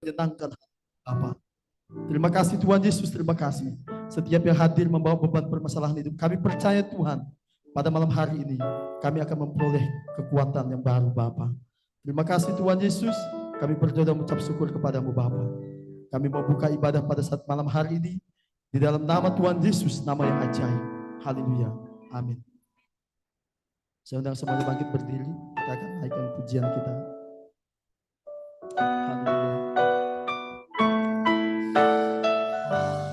menyenangkan Bapa. Terima kasih Tuhan Yesus, terima kasih. Setiap yang hadir membawa beban permasalahan hidup, kami percaya Tuhan, pada malam hari ini kami akan memperoleh kekuatan yang baru Bapa. Terima kasih Tuhan Yesus, kami berdoa dan mengucap syukur kepadamu Bapa. Kami mau buka ibadah pada saat malam hari ini di dalam nama Tuhan Yesus, nama yang ajaib. Haleluya. Amin. Saya undang semuanya bangkit berdiri, kita akan naikkan pujian kita. Haleluya.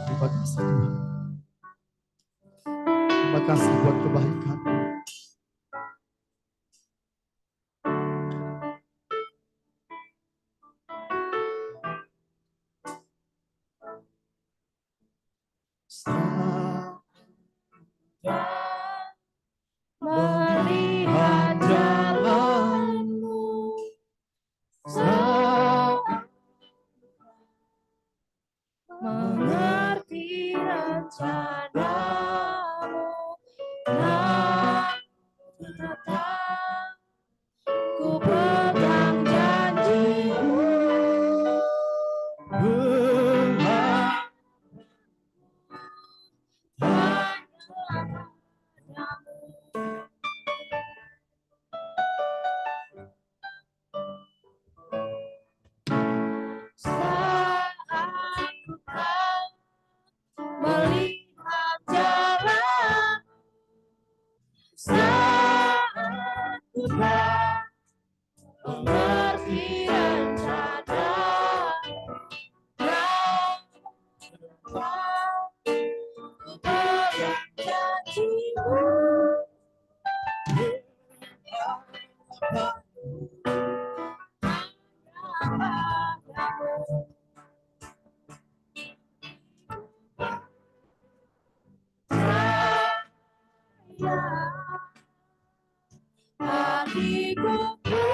Terima kasih Tuhan. Terima kasih buat kebaikan. Melihat jalanmu, mengerti rencanamu, datang ku pegang janjimu, melihat jalan saat ku mengerti rencana ku pegang janjimu, hatiku percaya,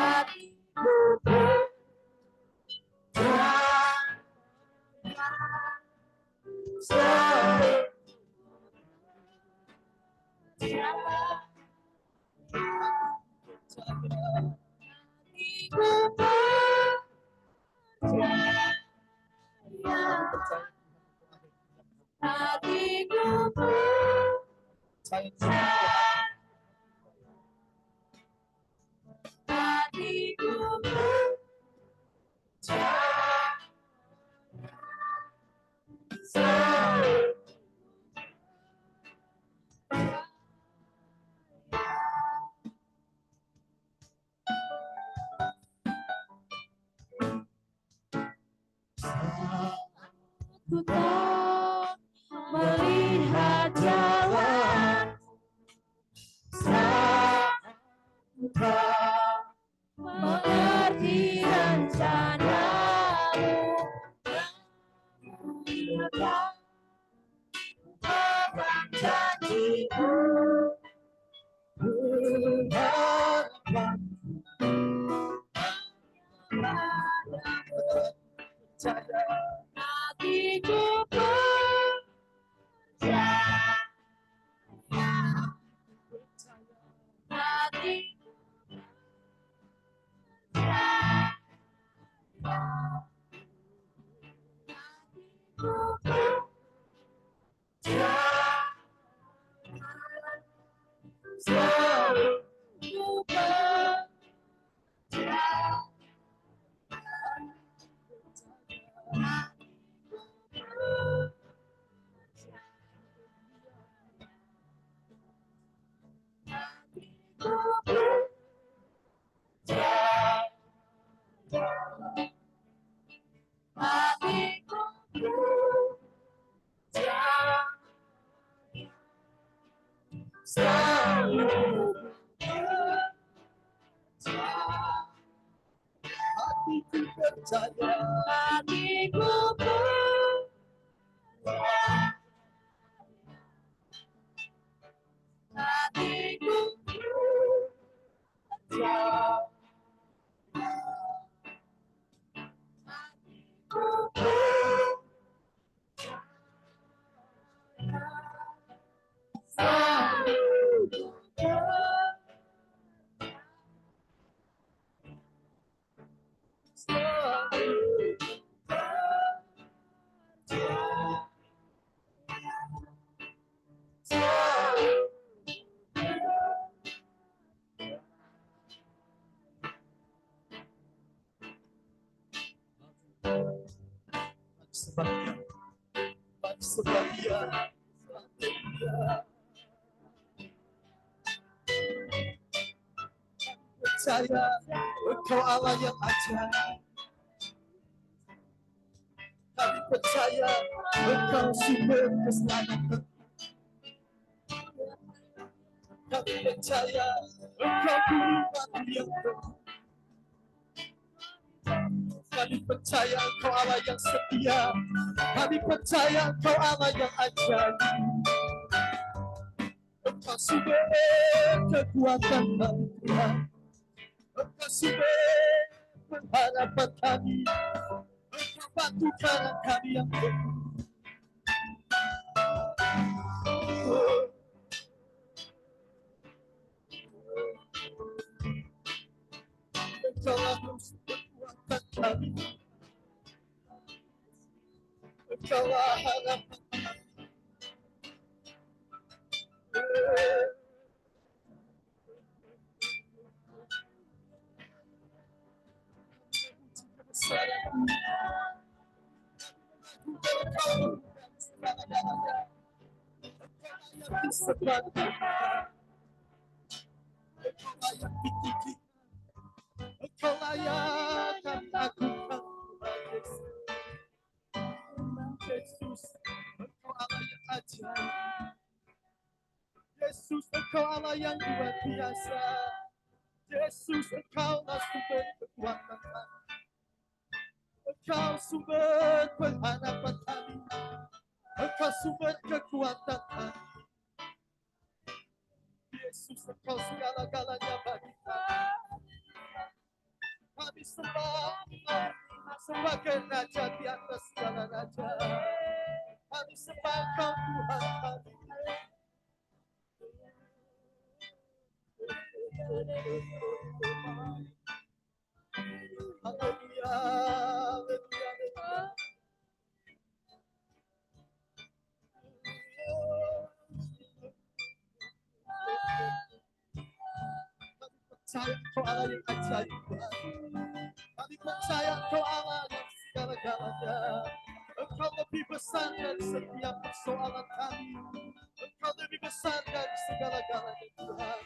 hatiku percaya, hatiku percaya, hatiku percaya, hatiku percaya. Ku tak melihat jalan saat ku tak mengerti rencanamu, pegang janjimu, hatiku percaya, hatiku selalu percaya. Hatiku percaya, selalu percaya. Hatiku percaya, hatiku percaya, hatiku percaya. Selalu sebabnya, baik sebabnya. Percaya Engkau Allah yang ajaib. Kami percaya Engkau sumber keselamatan. Kami percaya Engkau guru batu yang teguh. Kami percaya Engkau Allah yang setia. Kami percaya Engkau Allah yang ajaib. Engkau sumber kekuatan kami Tuhan. Engkau sumber pengharapan kami. Engkau batu karang kami yang teguh. Engkaulah kekuatan kami. Engkaulah harapan kami. Engkau layak kami agungkan Yesus. Engkau Allah yang ajaib. Yesus, Engkau Allah yang luar biasa. Yesus, Engkaulah sumber kekuatan kami. Engkau sumber pengharapan kami. Engkau sumber kekuatan kami. Yesus, Engkau segala-galanya bagi kami. Kami sembah sebagai Raja di atas segala raja. Kami sembah Engkau Tuhan kami. Haleluya, haleluya, haleluya. Kami percaya Engkau Allah yang ajaib Tuhan. Kami percaya Engkau Allah yang segala-galanya. Engkau lebih besar dari setiap persoalan kami. Engkau lebih besar dari segala-galanya Tuhan.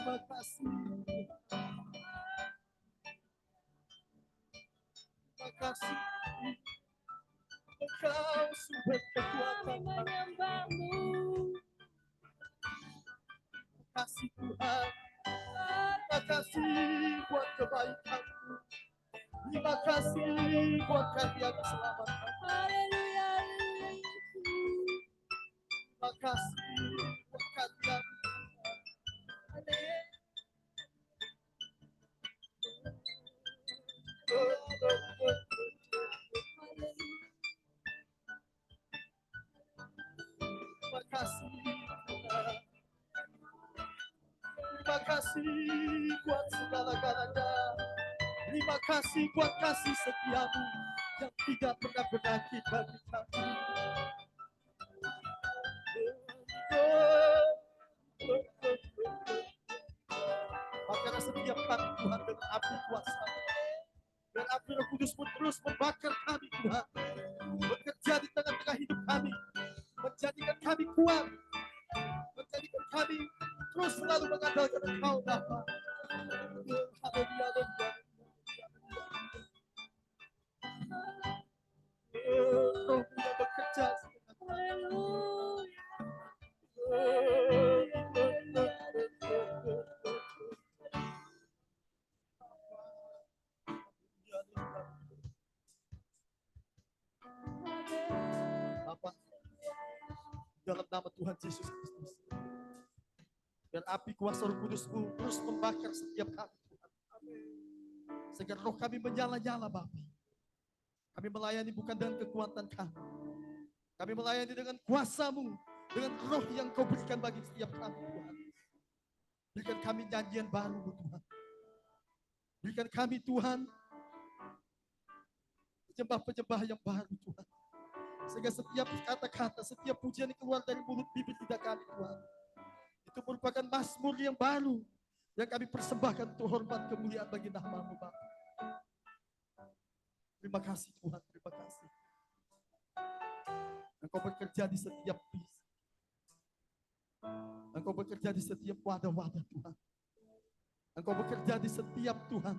Terima kasih. Terima kasih. Engkau sumber kekuatan kami. Terima kasih Tuhan. Terima kasih buat kebaikan-Mu. Terima kasih buat karya keselamatan. Terima kasih buat karya. Terima kasih Tuhan. Terima kasih buat segala-galanya. Terima kasih buat kasih setia-Mu yang tidak pernah berakhir bagi kami. Bakar setiap kami Tuhan dengan api kuasa. Dan api Roh Kudus-Mu terus membakar kami Tuhan. Bekerja di tengah-tengah hidup kami. Menjadikan kami kuat. Menjadikan kami terus selalu mengandalkan Engkau Bapa. Haleluya, haleluya. Roh-Mu yang bekerja. Bapa, dalam nama Tuhan Yesus Kristus, biar api kuasa Roh Kudus-Mu terus membakar setiap kami Tuhan. Sehingga roh kami menyala-nyala Bapa. Kami melayani bukan dengan kekuatan kami. Kami melayani dengan kuasa-Mu, dengan roh yang Kau berikan bagi setiap kami Tuhan. Berikan kami nyanyian baru Tuhan. Berikan kami Tuhan penyembah-penyembah yang baru Tuhan. Sehingga setiap kata-kata, setiap pujian yang keluar dari mulut bibir lidah kami Tuhan, itu merupakan mazmur yang baru yang kami persembahkan untuk hormat kemuliaan bagi nama-Mu Bapa. Terima kasih Tuhan, terima kasih. Engkau bekerja di setiap bis. Engkau bekerja di setiap wadah-wadah Tuhan. Engkau bekerja di setiap Tuhan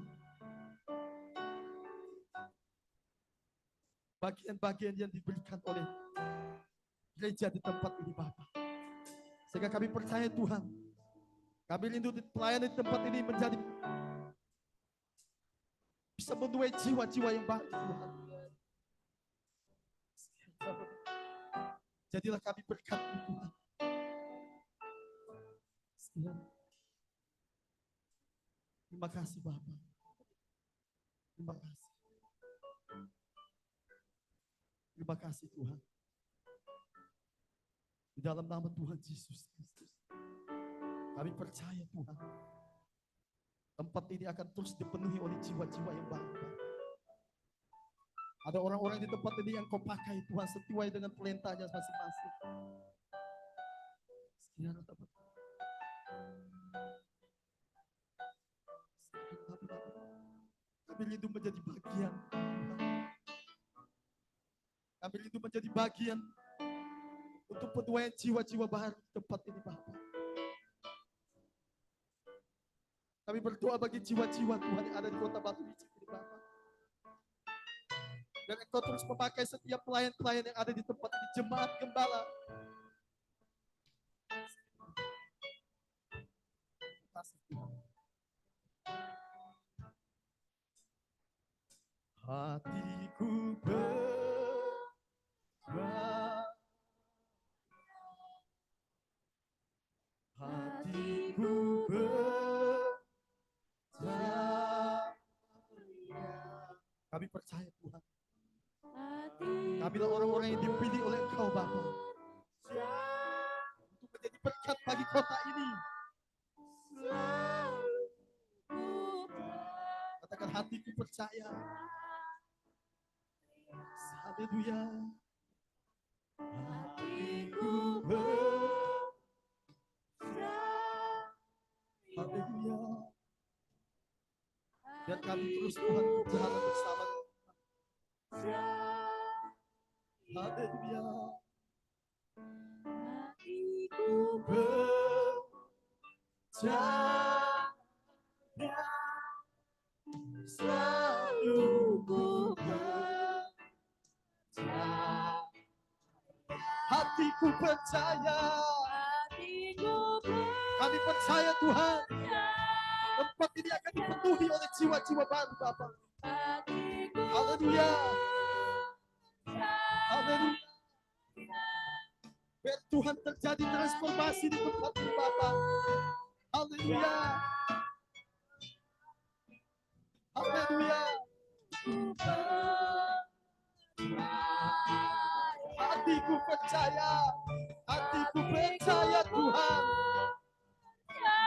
bagian-bagian yang diberikan oleh gereja di tempat ini Bapa. Sehingga kami percaya Tuhan, kami rindu pelayanan di tempat ini menjadi bisa menuai jiwa-jiwa yang baru Tuhan. Jadilah kami berkat Tuhan. Terima kasih Bapa. Terima kasih. Terima kasih Tuhan. Di dalam nama Tuhan Yesus Kristus, kami percaya Tuhan, tempat ini akan terus dipenuhi oleh jiwa-jiwa yang baru. Ada orang-orang di tempat ini yang Kau pakai Tuhan sesuai dengan perintahnya masing-masing. Kami rindu menjadi bagian Tuhan. Kami rindu menjadi bagian untuk penuaian jiwa-jiwa baru di tempat ini Bapak. Kami berdoa bagi jiwa-jiwa Tuhan yang ada di kota Batu Licin ini Bapak. Dan Engkau terus memakai setiap pelayan-pelayan yang ada di tempat ini, jemaat gembala. Terima kasih Tuhan. Hatiku bergerak, hatiku bergerak. Kami percaya Tuhan, kamilah orang-orang yang dipilih oleh Engkau Bapa untuk menjadi berkat bagi kota ini. Katakan hatiku percaya. Haleluya. Hatiku bergerak. Haleluya. Dan kami terus Tuhan berjalan bersama. Haleluya. Hatiku berjalan selalu ku percaya. Hatiku percaya. Kami percaya Tuhan, tempat ini akan dipenuhi oleh jiwa-jiwa baru Bapa. Haleluya. Haleluya. Biar Tuhan terjadi transformasi di tempat ini Bapa. Haleluya. Haleluya. Hatiku percaya. Hatiku percaya Tuhan.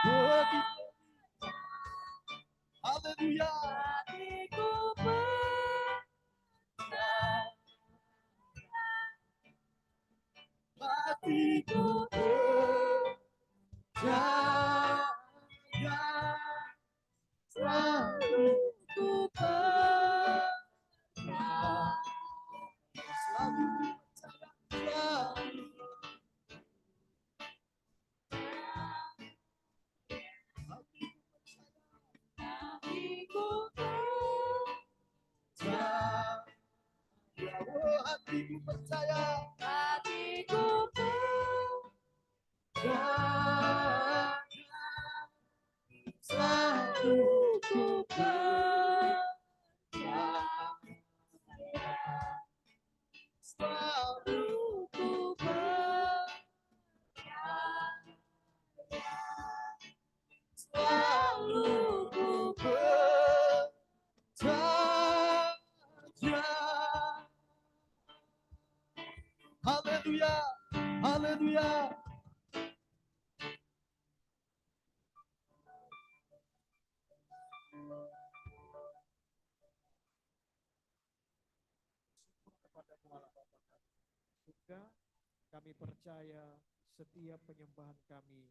Begitu. Haleluya. Hatiku percaya. Selalu ku percaya. Selalu percaya. Hatiku percaya. Hatiku percaya. Selalu ku percaya. Selalu ku percaya. Selalu ku percaya. Haleluya. Haleluya. kepadamu Allah Bapa kami. Juga kami percaya setiap penyembahan kami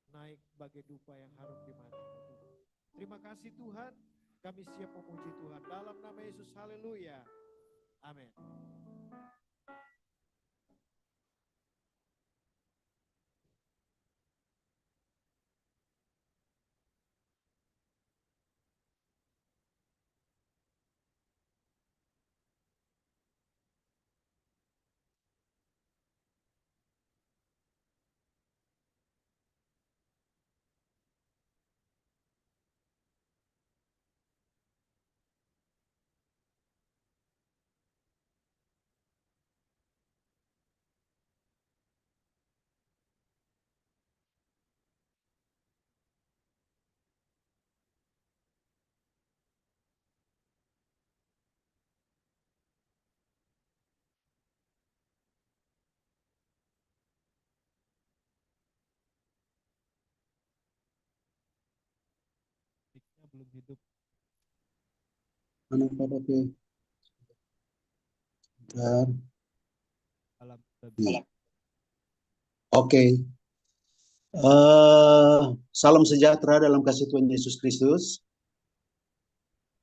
naik bagai dupa yang harum di matamu Tuhan. Terima kasih Tuhan, kami siap memuji Tuhan. Dalam nama Yesus, haleluya. Amin. Belum hidup. Mana pada ke? Alam Oke. Salam sejahtera dalam kasih Tuhan Yesus Kristus.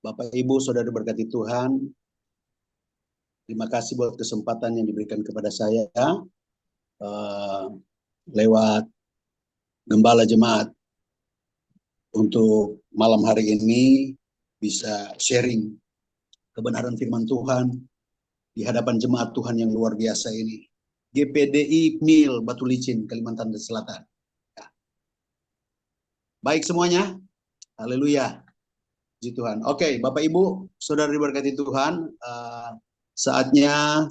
Bapak Ibu Saudara berkati Tuhan. Terima kasih buat kesempatan yang diberikan kepada saya lewat Gembala Jemaat untuk malam hari ini bisa sharing kebenaran firman Tuhan di hadapan jemaat Tuhan yang luar biasa ini. GPDI Mil Batu Licin, Kalimantan Selatan. Ya. Baik semuanya, haleluya, puji Tuhan. Oke, Bapak Ibu, Saudara diberkati Tuhan, saatnya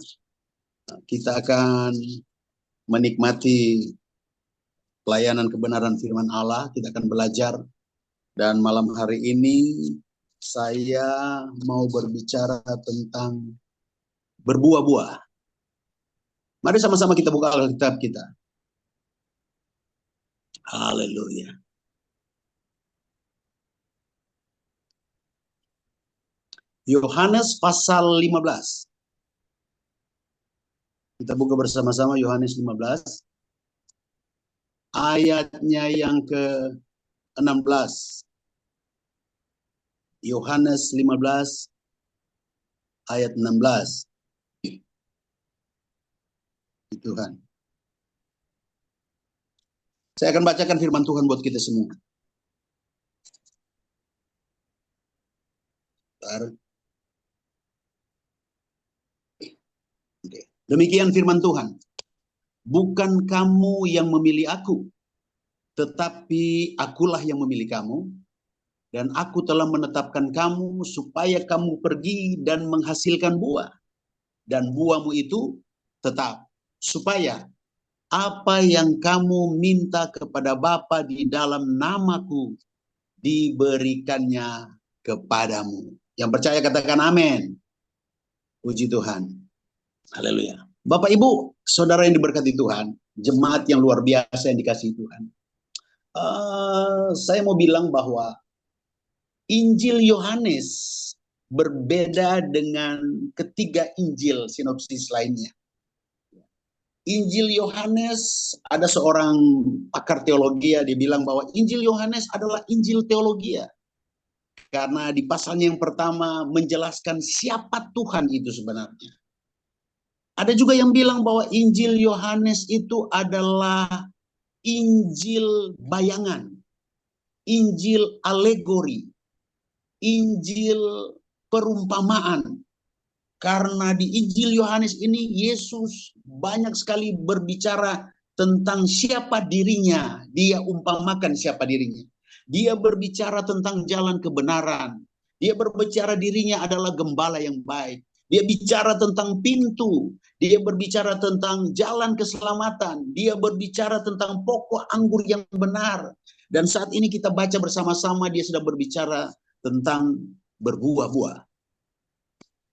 kita akan menikmati pelayanan kebenaran firman Allah. Kita akan belajar, dan malam hari ini saya mau berbicara tentang berbuah-buah. Mari sama-sama kita buka Alkitab kita. Haleluya. Yohanes pasal 15. Kita buka bersama-sama Yohanes 15. Ayatnya yang ke-16. Yohanes 15 ayat 16. Tuhan. Saya akan bacakan firman Tuhan buat kita semua. Demikian firman Tuhan. Bukan kamu yang memilih aku, tetapi akulah yang memilih kamu. Dan aku telah menetapkan kamu supaya kamu pergi dan menghasilkan buah. Dan buahmu itu tetap. Supaya apa yang kamu minta kepada Bapa di dalam namaku diberikannya kepadamu. Yang percaya katakan amin. Puji Tuhan. Haleluya. Bapak Ibu, saudara yang diberkati Tuhan, jemaat yang luar biasa yang dikasihi Tuhan. Saya mau bilang bahwa Injil Yohanes berbeda dengan ketiga Injil sinopsis lainnya. Injil Yohanes, ada seorang pakar teologi, dia bilang bahwa Injil Yohanes adalah Injil teologi. Karena di pasalnya yang pertama menjelaskan siapa Tuhan itu sebenarnya. Ada juga yang bilang bahwa Injil Yohanes itu adalah Injil bayangan, Injil alegori, Injil perumpamaan. Karena di Injil Yohanes ini Yesus banyak sekali berbicara tentang siapa dirinya. Dia umpamakan siapa dirinya. Dia berbicara tentang jalan kebenaran. Dia berbicara dirinya adalah gembala yang baik. Dia bicara tentang pintu. Dia berbicara tentang jalan keselamatan. Dia berbicara tentang pokok anggur yang benar. Dan saat ini kita baca bersama-sama dia sudah berbicara tentang berbuah-buah.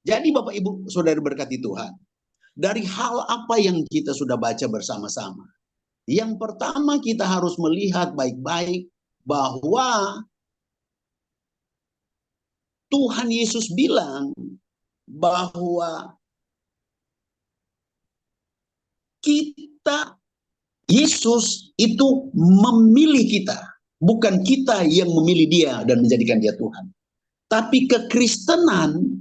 Jadi Bapak Ibu Saudara berkati Tuhan, dari hal apa yang kita sudah baca bersama-sama? Yang pertama kita harus melihat baik-baik bahwa Tuhan Yesus bilang bahwa kita, Yesus itu memilih kita. Bukan kita yang memilih dia dan menjadikan dia Tuhan. Tapi kekristenan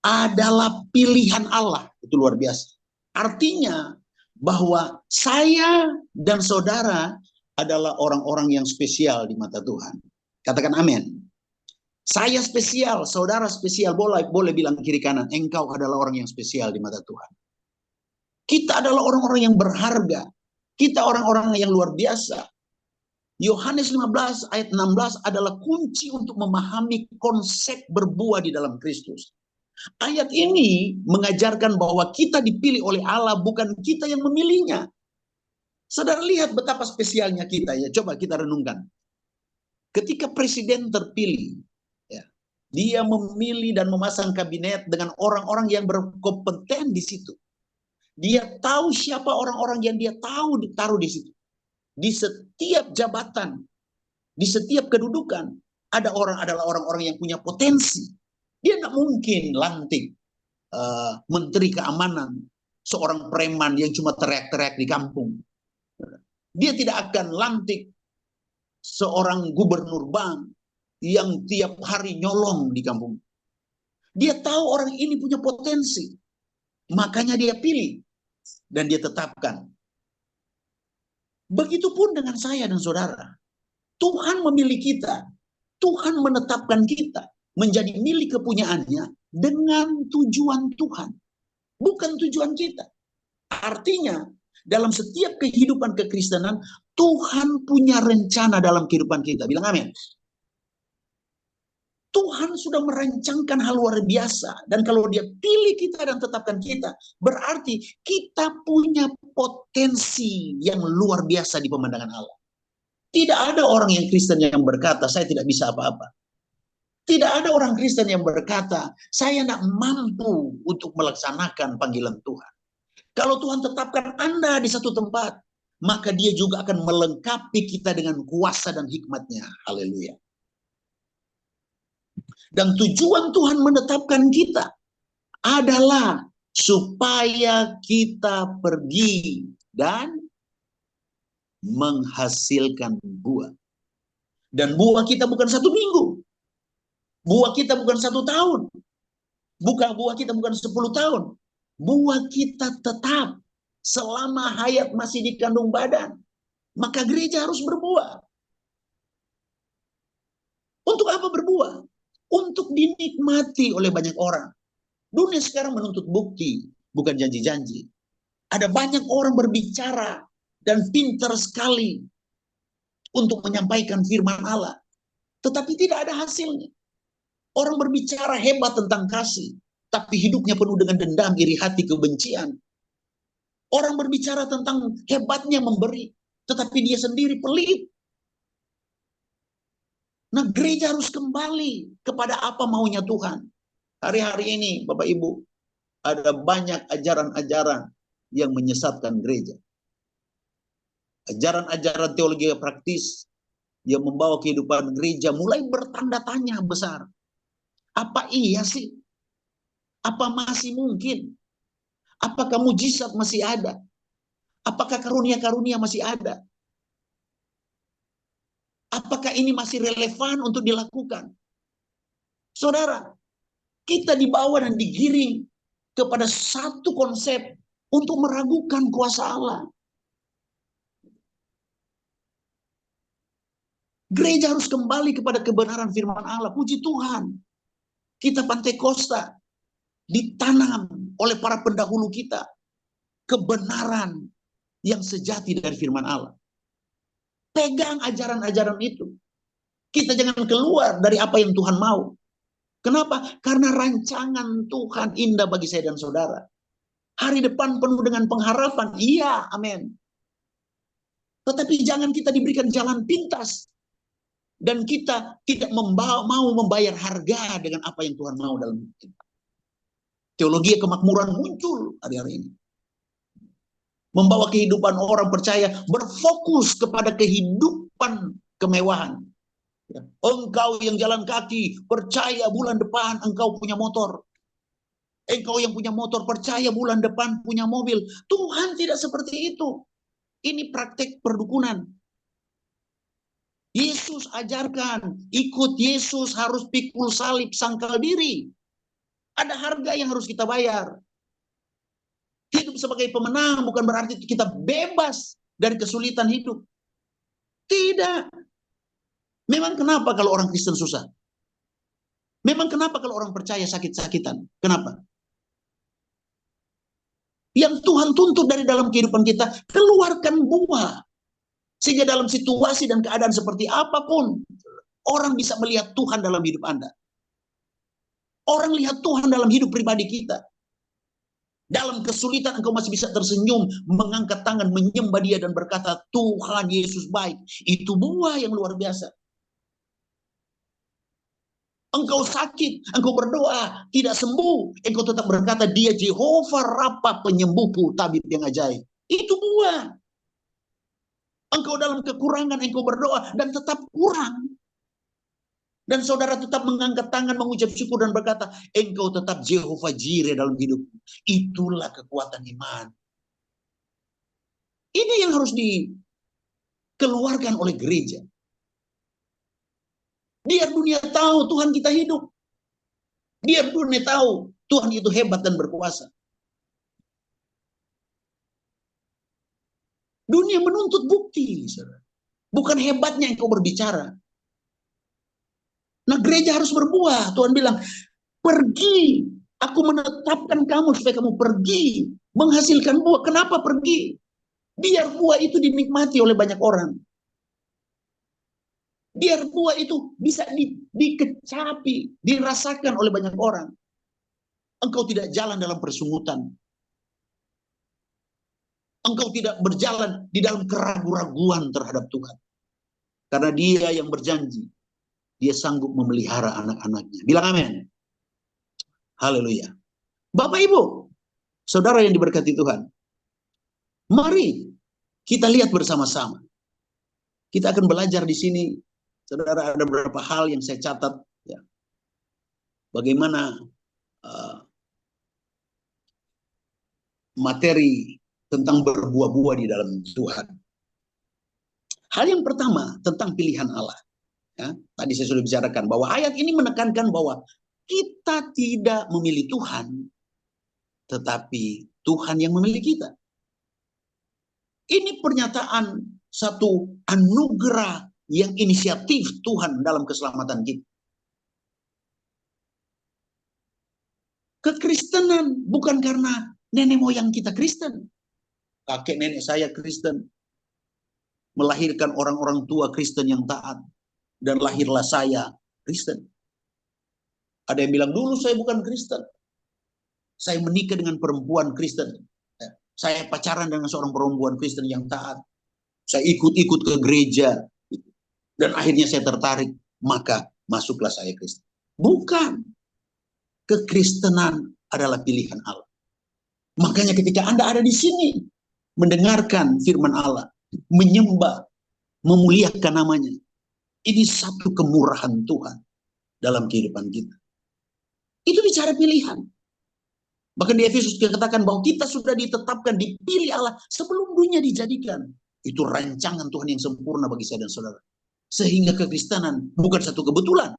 adalah pilihan Allah. Itu luar biasa. Artinya bahwa saya dan saudara adalah orang-orang yang spesial di mata Tuhan. Katakan amin. Saya spesial, saudara spesial. Boleh bilang kiri kanan, engkau adalah orang yang spesial di mata Tuhan. Kita adalah orang-orang yang berharga. Kita orang-orang yang luar biasa. Yohanes 15 ayat 16 adalah kunci untuk memahami konsep berbuah di dalam Kristus. Ayat ini mengajarkan bahwa kita dipilih oleh Allah, bukan kita yang memilihnya. Saudara lihat betapa spesialnya kita ya. Coba kita renungkan. Ketika presiden terpilih, ya, dia memilih dan memasang kabinet dengan orang-orang yang berkompeten di situ. Dia tahu siapa orang-orang yang dia tahu ditaruh di situ. Di setiap jabatan, di setiap kedudukan, adalah orang-orang yang punya potensi. Dia nggak mungkin lantik menteri keamanan, seorang preman yang cuma teriak-teriak di kampung. Dia tidak akan lantik seorang gubernur bank yang tiap hari nyolong di kampung. Dia tahu orang ini punya potensi, makanya dia pilih dan dia tetapkan. Begitupun dengan saya dan saudara. Tuhan memilih kita, Tuhan menetapkan kita menjadi milik kepunyaannya dengan tujuan Tuhan, bukan tujuan kita. Artinya, dalam setiap kehidupan kekristenan, Tuhan punya rencana dalam kehidupan kita. Bilang amin. Tuhan sudah merancangkan hal luar biasa. Dan kalau dia pilih kita dan tetapkan kita, berarti kita punya potensi yang luar biasa di pemandangan Allah. Tidak ada orang yang Kristen yang berkata, saya tidak bisa apa-apa. Tidak ada orang Kristen yang berkata, saya tidak mampu untuk melaksanakan panggilan Tuhan. Kalau Tuhan tetapkan Anda di satu tempat, maka dia juga akan melengkapi kita dengan kuasa dan hikmatnya. Haleluya. Dan tujuan Tuhan menetapkan kita adalah supaya kita pergi dan menghasilkan buah. Dan buah kita bukan 1 minggu. Buah kita bukan 1 tahun. Buah kita bukan 10 tahun. Buah kita tetap selama hayat masih di kandung badan. Maka gereja harus berbuah. Untuk apa berbuah? Untuk dinikmati oleh banyak orang. Dunia sekarang menuntut bukti, bukan janji-janji. Ada banyak orang berbicara dan pintar sekali untuk menyampaikan firman Allah. Tetapi tidak ada hasilnya. Orang berbicara hebat tentang kasih, tapi hidupnya penuh dengan dendam, iri hati, kebencian. Orang berbicara tentang hebatnya memberi, tetapi dia sendiri pelit. Nah, gereja harus kembali kepada apa maunya Tuhan. Hari-hari ini, Bapak Ibu, ada banyak ajaran-ajaran yang menyesatkan gereja. Ajaran-ajaran teologi praktis yang membawa kehidupan gereja mulai bertanda tanya besar. Apa iya sih? Apa masih mungkin? Apakah mujizat masih ada? Apakah karunia-karunia masih ada? Apakah ini masih relevan untuk dilakukan? Saudara, kita dibawa dan digiring kepada satu konsep untuk meragukan kuasa Allah. Gereja harus kembali kepada kebenaran firman Allah. Puji Tuhan. Kita Pantai Kosta ditanam oleh para pendahulu kita kebenaran yang sejati dari firman Allah. Pegang ajaran-ajaran itu. Kita jangan keluar dari apa yang Tuhan mau. Kenapa? Karena rancangan Tuhan indah bagi saya dan saudara. Hari depan penuh dengan pengharapan. Iya, amin. Tetapi jangan kita diberikan jalan pintas. Dan kita tidak mau membayar harga dengan apa yang Tuhan mau dalam hidup kita. Teologi kemakmuran muncul hari-hari ini. Membawa kehidupan orang percaya berfokus kepada kehidupan kemewahan. Engkau yang jalan kaki, percaya bulan depan engkau punya motor. Engkau yang punya motor percaya bulan depan punya mobil. Tuhan tidak seperti itu. Ini praktek perdukunan. Yesus ajarkan, ikut Yesus harus pikul salib, sangkal diri. Ada harga yang harus kita bayar. Hidup sebagai pemenang bukan berarti kita bebas dari kesulitan hidup. Tidak. Memang kenapa kalau orang Kristen susah? Memang kenapa kalau orang percaya sakit-sakitan? Kenapa? Yang Tuhan tuntut dari dalam kehidupan kita, keluarkan buah. Sehingga dalam situasi dan keadaan seperti apapun, orang bisa melihat Tuhan dalam hidup Anda. Orang lihat Tuhan dalam hidup pribadi kita. Dalam kesulitan engkau masih bisa tersenyum, mengangkat tangan, menyembah Dia dan berkata, Tuhan Yesus baik. Itu buah yang luar biasa. Engkau sakit, engkau berdoa, tidak sembuh. Engkau tetap berkata, Dia Jehovah Rafa penyembuhku, tabib yang ajaib. Itu buah. Engkau dalam kekurangan, engkau berdoa dan tetap kurang. Dan saudara tetap mengangkat tangan, mengucap syukur dan berkata, engkau tetap Jehovah Jireh dalam hidup. Itulah kekuatan iman. Ini yang harus dikeluarkan oleh gereja. Biar dunia tahu Tuhan kita hidup. Biar dunia tahu Tuhan itu hebat dan berkuasa. Dunia menuntut bukti, saudara. Bukan hebatnya engkau berbicara. Nah, gereja harus berbuah. Tuhan bilang, pergi. Aku menetapkan kamu supaya kamu pergi. Menghasilkan buah. Kenapa pergi? Biar buah itu dinikmati oleh banyak orang. Biar buah itu bisa dikecapi, dirasakan oleh banyak orang. Engkau tidak jalan dalam persungutan. Engkau tidak berjalan di dalam keraguan-raguan terhadap Tuhan. Karena Dia yang berjanji. Dia sanggup memelihara anak-anaknya. Bilang amin. Haleluya. Bapak Ibu, saudara yang diberkati Tuhan. Mari kita lihat bersama-sama. Kita akan belajar di sini. Saudara, ada beberapa hal yang saya catat. Ya. Bagaimana materi tentang berbuah-buah di dalam Tuhan. Hal yang pertama tentang pilihan Allah. Ya, tadi saya sudah bicarakan bahwa ayat ini menekankan bahwa kita tidak memilih Tuhan, tetapi Tuhan yang memilih kita. Ini pernyataan satu anugerah yang inisiatif Tuhan dalam keselamatan kita. Kekristenan bukan karena nenek moyang kita Kristen. Kakek nenek saya Kristen. Melahirkan orang-orang tua Kristen yang taat. Dan lahirlah saya Kristen. Ada yang bilang, dulu saya bukan Kristen. Saya menikah dengan perempuan Kristen. Saya pacaran dengan seorang perempuan Kristen yang taat. Saya ikut-ikut ke gereja. Dan akhirnya saya tertarik. Maka masuklah saya Kristen. Bukan. Kekristenan adalah pilihan Allah. Makanya ketika Anda ada di sini. Mendengarkan firman Allah. Menyembah. Memuliakan namanya. Ini satu kemurahan Tuhan. Dalam kehidupan kita. Itu bicara pilihan. Bahkan di Efesus dikatakan bahwa kita sudah ditetapkan, dipilih Allah sebelum dunia dijadikan. Itu rancangan Tuhan yang sempurna bagi saya dan saudara. Sehingga kekristenan bukan satu kebetulan.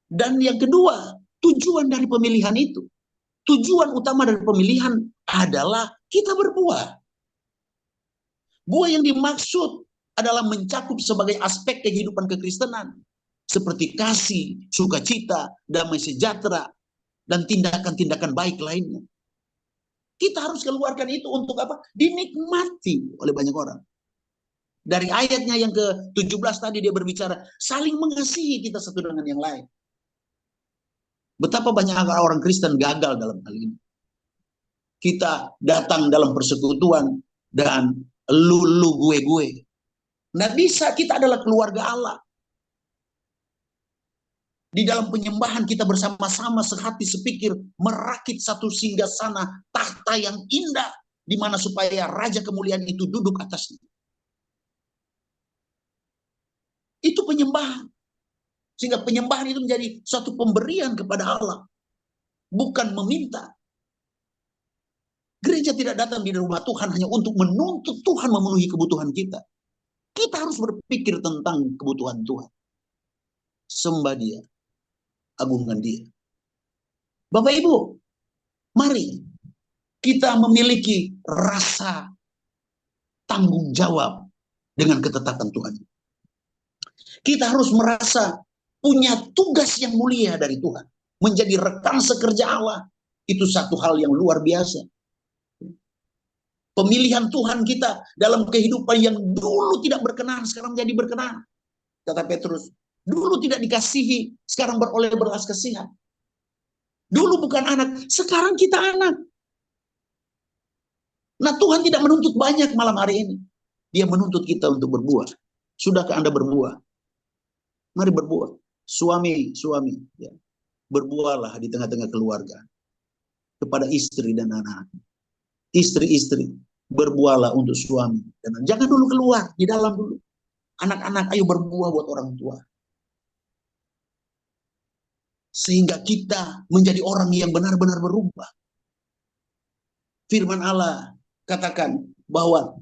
Dan yang kedua, tujuan dari pemilihan itu. Tujuan utama dari pemilihan adalah kita berbuah. Buah yang dimaksud adalah mencakup sebagai aspek kehidupan kekristenan. Seperti kasih, sukacita, damai sejahtera, dan tindakan-tindakan baik lainnya. Kita harus keluarkan itu untuk apa? Dinikmati oleh banyak orang. Dari ayatnya yang ke-17 tadi dia berbicara, saling mengasihi kita satu dengan yang lain. Betapa banyak orang Kristen gagal dalam hal ini. Kita datang dalam persekutuan dan lu gue. Nggak bisa, kita adalah keluarga Allah. Di dalam penyembahan kita bersama-sama sehati sepikir merakit satu singgasana tahta yang indah di mana supaya raja kemuliaan itu duduk atasnya. Itu penyembahan. Sehingga penyembahan itu menjadi suatu pemberian kepada Allah. bukan meminta. Gereja tidak datang di rumah Tuhan hanya untuk menuntut Tuhan memenuhi kebutuhan kita. Kita harus berpikir tentang kebutuhan Tuhan. Sembah Dia, agungkan Dia. Bapak Ibu, mari kita memiliki rasa tanggung jawab dengan ketetapan Tuhan. Kita harus merasa punya tugas yang mulia dari Tuhan. Menjadi rekan sekerja Allah, itu satu hal yang luar biasa. Pemilihan Tuhan kita dalam kehidupan yang dulu tidak berkenan, sekarang jadi berkenan. Kata Petrus, dulu tidak dikasihi, sekarang beroleh belas kasihan. Dulu bukan anak, sekarang kita anak. Nah, Tuhan tidak menuntut banyak malam hari ini. Dia menuntut kita untuk berbuah. Sudahkah Anda berbuah? Mari berbuah. Suami, ya. Berbuahlah di tengah-tengah keluarga. Kepada istri dan anak. Istri-istri, berbuahlah untuk suami. Dan jangan dulu keluar, di dalam dulu. Anak-anak, ayo berbuah buat orang tua. Sehingga kita menjadi orang yang benar-benar berubah. Firman Allah katakan bahwa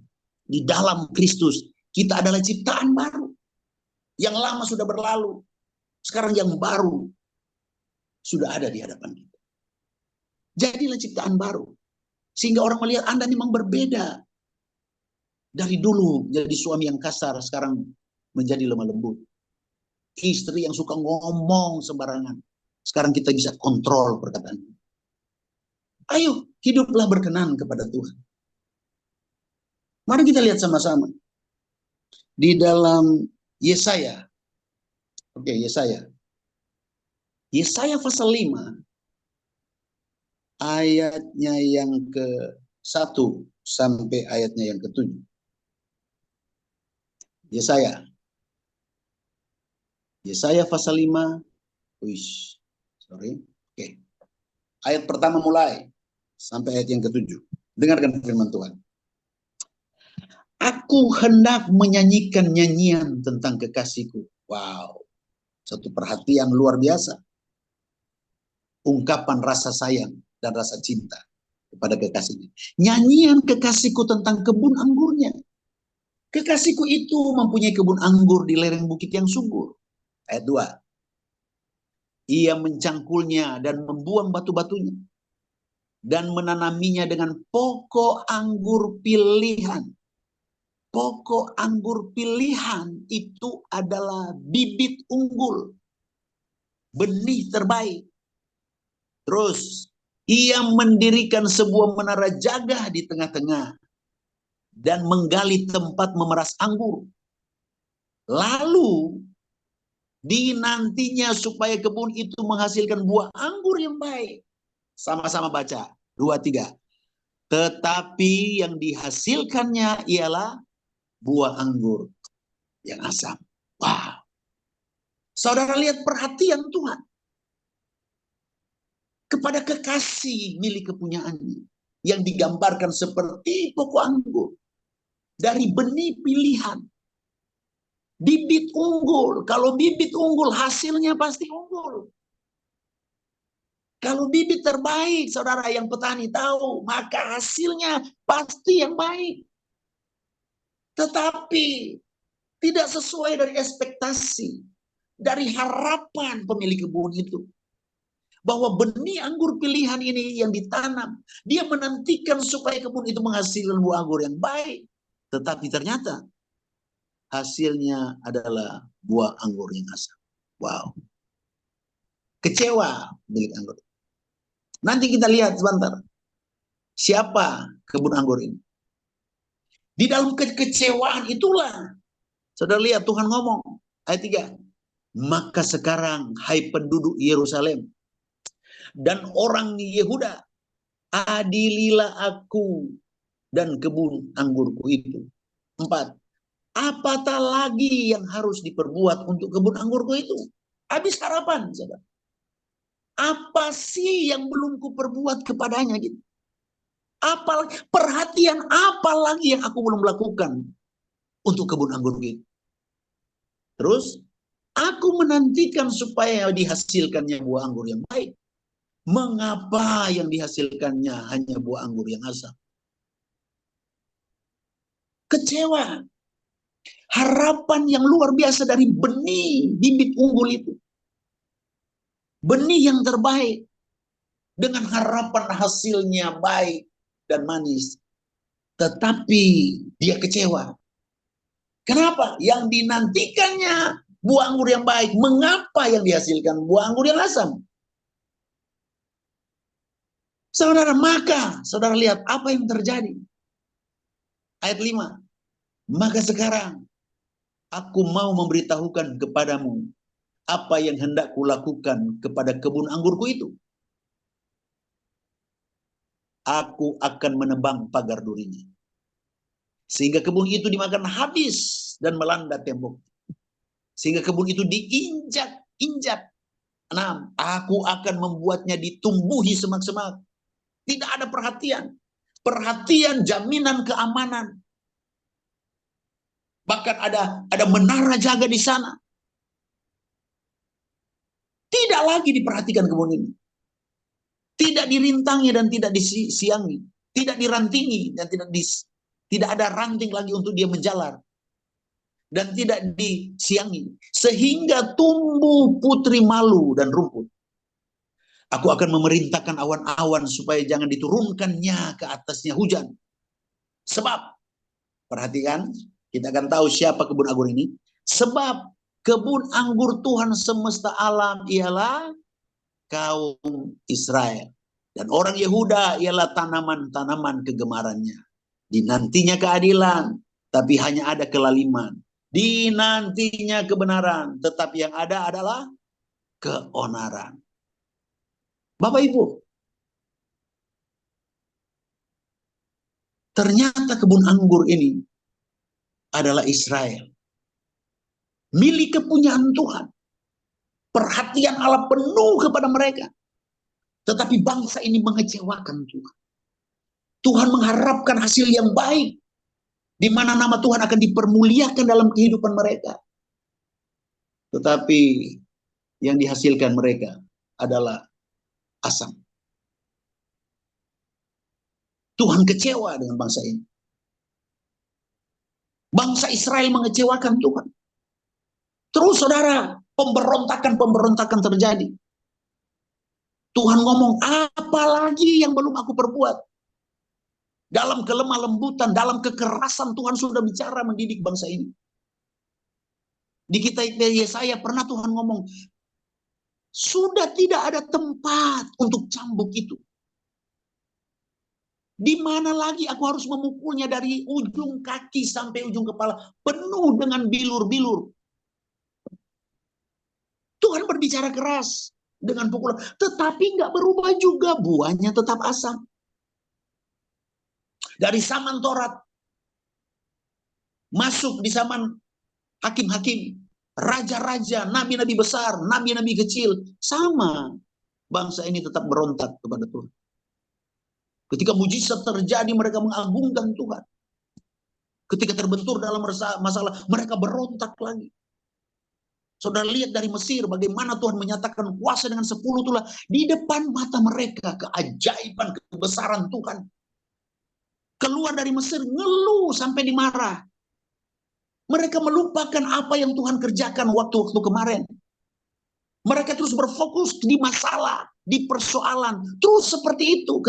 di dalam Kristus kita adalah ciptaan baru. Yang lama sudah berlalu. Sekarang yang baru sudah ada di hadapan kita. Jadilah ciptaan baru. Sehingga orang melihat Anda memang berbeda. Dari dulu jadi suami yang kasar, sekarang menjadi lemah lembut. Istri yang suka ngomong sembarangan, sekarang kita bisa kontrol perkataan. Ayo, hiduplah berkenan kepada Tuhan. Mari kita lihat sama-sama. Di dalam Yesaya. Oke, Yesaya. Yesaya pasal 5. Ayatnya yang ke-1 sampai ayatnya yang ke-7. Yesaya. Yesaya pasal 5. Oke. Ayat pertama mulai sampai ayat yang ke-7. Dengarkan firman Tuhan. Aku hendak menyanyikan nyanyian tentang kekasihku. Wow. Satu perhatian luar biasa. Ungkapan rasa sayang dan rasa cinta kepada kekasihnya. Nyanyian kekasihku tentang kebun anggurnya. Kekasihku itu mempunyai kebun anggur di lereng bukit yang subur. Ayat 2. Ia mencangkulnya dan membuang batu-batunya. Dan menanaminya dengan pokok anggur pilihan. Pokok anggur pilihan itu adalah bibit unggul. Benih terbaik. Terus, ia mendirikan sebuah menara jaga di tengah-tengah dan menggali tempat memeras anggur. Lalu, dinantinya supaya kebun itu menghasilkan buah anggur yang baik. Sama-sama baca, 2, 3. Tetapi yang dihasilkannya ialah buah anggur yang asam. Wow. Saudara lihat perhatian Tuhan kepada kekasih milik kepunyaannya yang digambarkan seperti pokok anggur dari benih pilihan, bibit unggul. Kalau bibit unggul hasilnya pasti unggul. Kalau bibit terbaik, saudara yang petani tahu, maka hasilnya pasti yang baik. Tetapi tidak sesuai dari ekspektasi, dari harapan pemilik kebun itu. Bahwa benih anggur pilihan ini yang ditanam, dia menantikan supaya kebun itu menghasilkan buah anggur yang baik. Tetapi ternyata hasilnya adalah buah anggur yang asam. Wow. Kecewa milik anggur. Nanti kita lihat sebentar. Siapa kebun anggur ini? Di dalam kekecewaan itulah, saudara lihat Tuhan ngomong. Ayat 3. Maka sekarang, hai penduduk Yerusalem, dan orang Yehuda, adililah aku dan kebun anggurku itu. 4. Apatah lagi yang harus diperbuat untuk kebun anggurku itu? Habis harapan, saudara. Apa sih yang belum kuperbuat kepadanya gitu? Perhatian apa lagi yang aku belum lakukan untuk kebun anggurku itu? Terus, aku menantikan supaya dihasilkannya buah anggur yang baik. Mengapa yang dihasilkannya hanya buah anggur yang asam? Kecewa. Harapan yang luar biasa dari benih bibit unggul itu. Benih yang terbaik. Dengan harapan hasilnya baik dan manis. Tetapi dia kecewa. Kenapa? Yang dinantikannya buah anggur yang baik. Mengapa yang dihasilkan buah anggur yang asam? Saudara, maka saudara lihat apa yang terjadi. Ayat 5. Maka sekarang aku mau memberitahukan kepadamu apa yang hendak kulakukan kepada kebun anggurku itu. Aku akan menebang pagar durinya. Sehingga kebun itu dimakan habis dan melanda tembok. Sehingga kebun itu diinjak-injak. 6. Aku akan membuatnya ditumbuhi semak-semak. Tidak ada perhatian. Perhatian, jaminan keamanan. Bahkan ada menara jaga di sana. Tidak lagi diperhatikan kebun ini. Tidak dirintangi dan tidak disiangi. Tidak dirantingi dan tidak ada ranting lagi untuk dia menjalar. Dan tidak disiangi. Sehingga tumbuh putri malu dan rumput. Aku akan memerintahkan awan-awan supaya jangan diturunkannya ke atasnya hujan. Sebab, perhatikan, kita akan tahu siapa kebun anggur ini. Sebab kebun anggur Tuhan semesta alam ialah kaum Israel. Dan orang Yehuda ialah tanaman-tanaman kegemarannya. Dinantinya keadilan, tapi hanya ada kelaliman. Dinantinya kebenaran, tetapi yang ada adalah keonaran. Bapak Ibu, ternyata kebun anggur ini adalah Israel. Milik kepunyaan Tuhan. Perhatian Allah penuh kepada mereka. Tetapi bangsa ini mengecewakan Tuhan. Tuhan mengharapkan hasil yang baik. Di mana nama Tuhan akan dipermuliakan dalam kehidupan mereka. Tetapi yang dihasilkan mereka adalah asam. Tuhan kecewa dengan bangsa ini. Bangsa Israel mengecewakan Tuhan. Terus saudara, pemberontakan terjadi. Tuhan ngomong, apa lagi yang belum aku perbuat? Dalam kelemah lembutan, dalam kekerasan Tuhan sudah bicara mendidik bangsa ini. Di kitab Yesaya pernah Tuhan ngomong, sudah tidak ada tempat untuk cambuk itu. Di mana lagi aku harus memukulnya dari ujung kaki sampai ujung kepala, penuh dengan bilur-bilur. Tuhan berbicara keras dengan pukulan, tetapi nggak berubah juga, buahnya tetap asam. Dari zaman Taurat masuk di zaman hakim-hakim, raja-raja, nabi-nabi besar, nabi-nabi kecil, sama bangsa ini tetap berontak kepada Tuhan. Ketika mujizat terjadi, mereka mengagungkan Tuhan. Ketika terbentur dalam masalah, mereka berontak lagi. Saudara lihat dari Mesir, bagaimana Tuhan menyatakan kuasa dengan 10 tulah. Di depan mata mereka, keajaiban, kebesaran Tuhan. Keluar dari Mesir, ngeluh sampai dimarah. Mereka melupakan apa yang Tuhan kerjakan waktu-waktu kemarin. Mereka terus berfokus di masalah, di persoalan. Terus seperti itu.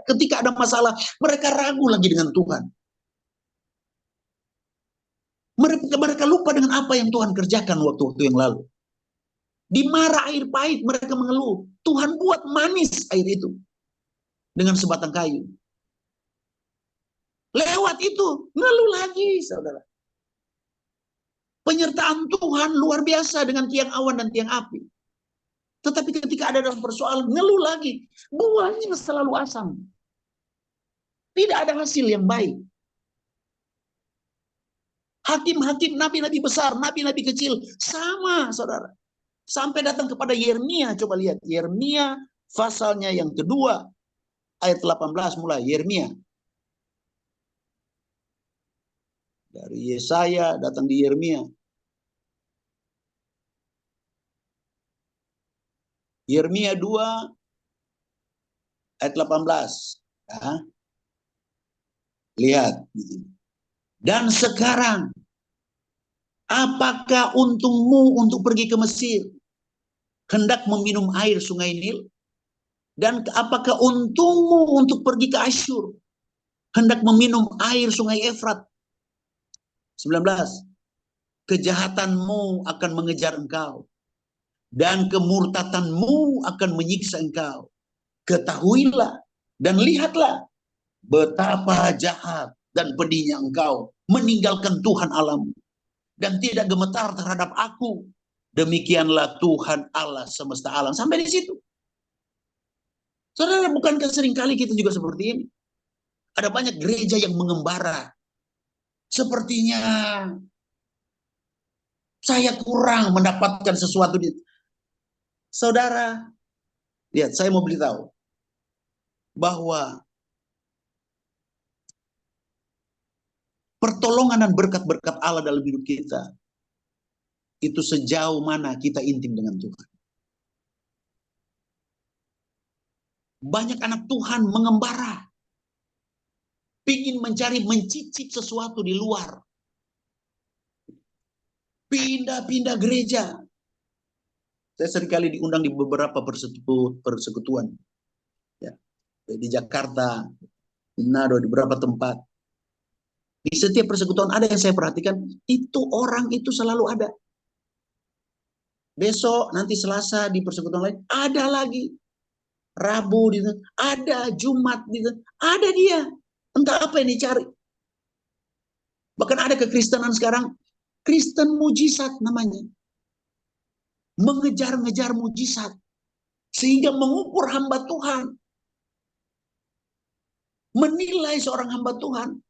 Ketika ada masalah, mereka ragu lagi dengan Tuhan. Mereka lupa dengan apa yang Tuhan kerjakan waktu-waktu yang lalu. Di mara air pahit mereka mengeluh. Tuhan buat manis air itu. Dengan sebatang kayu. Lewat itu, ngeluh lagi, saudara. Penyertaan Tuhan luar biasa dengan tiang awan dan tiang api. Tetapi ketika ada dalam persoalan, ngeluh lagi. Buahnya selalu asam. Tidak ada hasil yang baik. Hakim-hakim, nabi-nabi besar, nabi-nabi kecil, sama, saudara. Sampai datang kepada Yeremia, coba lihat. Yeremia, pasalnya yang kedua, ayat 18 mulai, Yeremia. Dari Yesaya datang di Yeremia. Yeremia 2 ayat 18. Ya. Lihat. Dan sekarang, apakah untungmu untuk pergi ke Mesir? Hendak meminum air sungai Nil? Dan apakah untungmu untuk pergi ke Asyur? Hendak meminum air sungai Efrat? 19. Kejahatanmu akan mengejar engkau, dan kemurtatanmu akan menyiksa engkau. Ketahuilah dan lihatlah betapa jahat dan pedihnya engkau meninggalkan Tuhan Allahmu dan tidak gemetar terhadap aku. Demikianlah Tuhan Allah semesta alam. Sampai di situ. Saudara, bukankah seringkali kita juga seperti ini? Ada banyak gereja yang mengembara. Sepertinya saya kurang mendapatkan sesuatu. Saudara, lihat, saya mau beritahu bahwa pertolongan dan berkat-berkat Allah dalam hidup kita itu sejauh mana kita intim dengan Tuhan. Banyak anak Tuhan mengembara, ingin mencari, mencicip sesuatu di luar. Pindah-pindah gereja. Saya seringkali diundang di beberapa persekutuan. Ya. Di Jakarta, di Manado, di beberapa tempat. Di setiap persekutuan ada yang saya perhatikan, itu orang itu selalu ada. Besok, nanti Selasa di persekutuan lain, ada lagi. Rabu, ada. Jumat, ada dia. Entah apa yang dicari. Bahkan ada kekristenan sekarang, Kristen mujizat namanya. Mengejar-ngejar mujizat. Sehingga mengukur hamba Tuhan. Menilai seorang hamba Tuhan.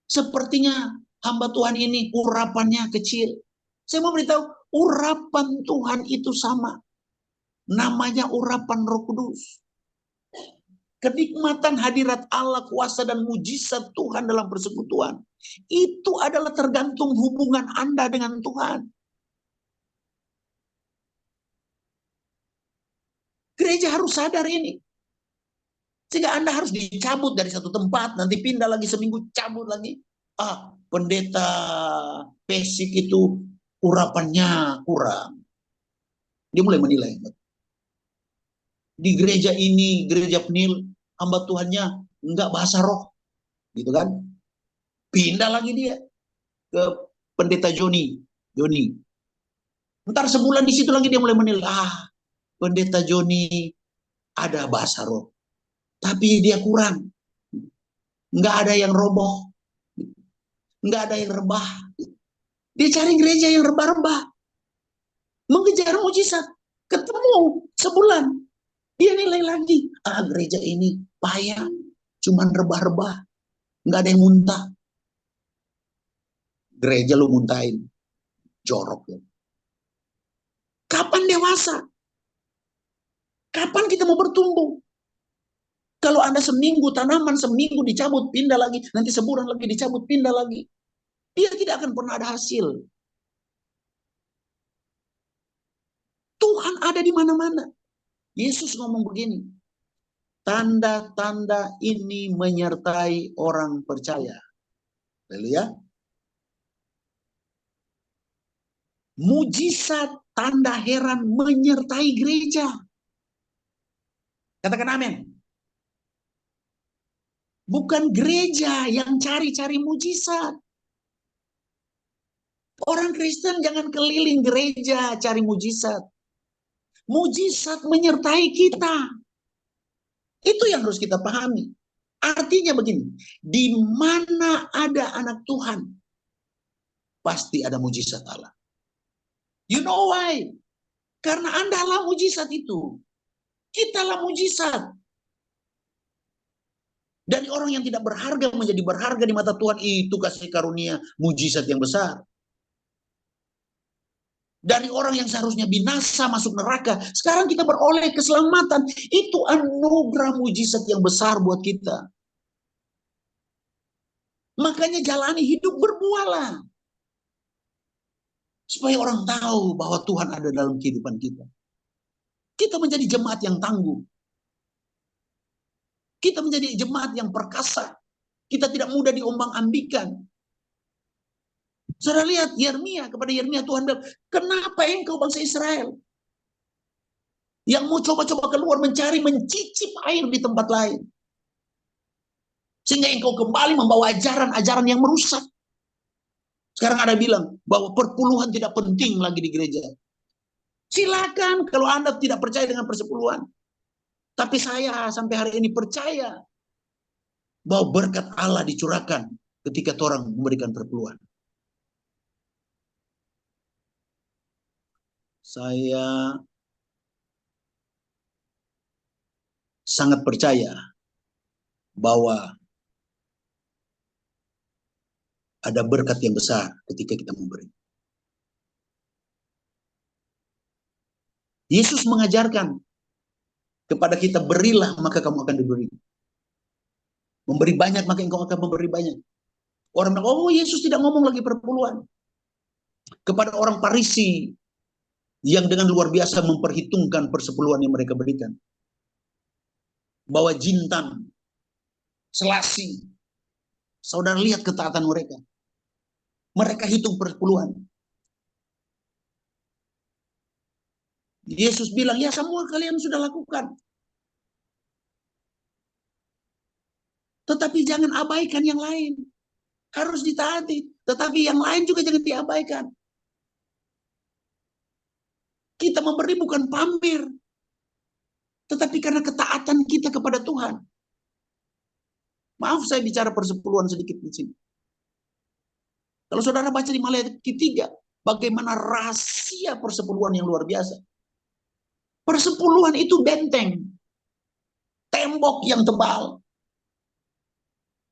Sepertinya hamba Tuhan ini urapannya kecil. Saya mau beritahu, urapan Tuhan itu sama. Namanya urapan Roh Kudus. Kenikmatan hadirat Allah, kuasa dan mujizat Tuhan dalam persekutuan. Itu adalah tergantung hubungan Anda dengan Tuhan. Gereja harus sadar ini. Sehingga Anda harus dicabut dari satu tempat, nanti pindah lagi seminggu, cabut lagi. Pendeta Pesik itu urapannya kurang. Dia mulai menilai. Di gereja ini, gereja Penil, hamba Tuhannya enggak bahasa roh. Gitu kan. Pindah lagi dia ke pendeta Joni. Ntar sebulan di situ lagi dia mulai menilai. Pendeta Joni ada bahasa roh. Tapi dia kurang. Enggak ada yang roboh. Enggak ada yang rebah. Dia cari gereja yang rebah-rebah. Mengejar mujizat. Ketemu sebulan. Dia nilai lagi. Gereja ini payah. Cuman rebah-rebah. Enggak ada yang muntah. Gereja lu muntahin. Jorok. Kapan dewasa? Kapan kita mau bertumbuh? Kalau Anda seminggu tanaman, seminggu dicabut, pindah lagi. Nanti sebulan lagi dicabut, pindah lagi. Dia tidak akan pernah ada hasil. Tuhan ada di mana-mana. Yesus ngomong begini. Tanda-tanda ini menyertai orang percaya. Haleluya. Mujizat, tanda heran menyertai gereja. Katakan amin. Bukan gereja yang cari-cari mujizat. Orang Kristen jangan keliling gereja cari mujizat. Mujizat menyertai kita. Itu yang harus kita pahami. Artinya begini, di mana ada anak Tuhan, pasti ada mujizat Allah. You know why? Karena Anda lah mujizat itu. Kita lah mujizat. Dari orang yang tidak berharga menjadi berharga di mata Tuhan, itu kasih karunia mujizat yang besar. Dari orang yang seharusnya binasa masuk neraka, sekarang kita beroleh keselamatan. Itu anugerah mujizat yang besar buat kita. Makanya jalani hidup berbuahlah. Supaya orang tahu bahwa Tuhan ada dalam kehidupan kita. Kita menjadi jemaat yang tangguh. Kita menjadi jemaat yang perkasa. Kita tidak mudah diombang-ambikan. Saudara lihat kepada Yeremia Tuhan bilang, kenapa engkau bangsa Israel yang mau coba-coba keluar mencicip air di tempat lain. Sehingga engkau kembali membawa ajaran-ajaran yang merusak. Sekarang ada bilang bahwa perpuluhan tidak penting lagi di gereja. Silakan kalau Anda tidak percaya dengan persepuluhan. Tapi saya sampai hari ini percaya bahwa berkat Allah dicurahkan ketika orang memberikan perpuluhan. Saya sangat percaya bahwa ada berkat yang besar ketika kita memberi. Yesus mengajarkan kepada kita, berilah maka kamu akan diberi. Memberi banyak maka engkau akan memberi banyak. Orang bilang, oh Yesus tidak ngomong lagi perpuluhan. Kepada orang Farisi yang dengan luar biasa memperhitungkan persepuluhan yang mereka berikan. Bawa jintan, selasi. Saudara lihat ketaatan mereka. Mereka hitung persepuluhan. Yesus bilang, ya semua kalian sudah lakukan. Tetapi jangan abaikan yang lain. Harus ditaati. Tetapi yang lain juga jangan diabaikan. Kita memberi bukan pamer. Tetapi karena ketaatan kita kepada Tuhan. Maaf saya bicara persepuluhan sedikit di sini. Kalau saudara baca di Maleakhi 3, bagaimana rahasia persepuluhan yang luar biasa. Persepuluhan itu benteng. Tembok yang tebal.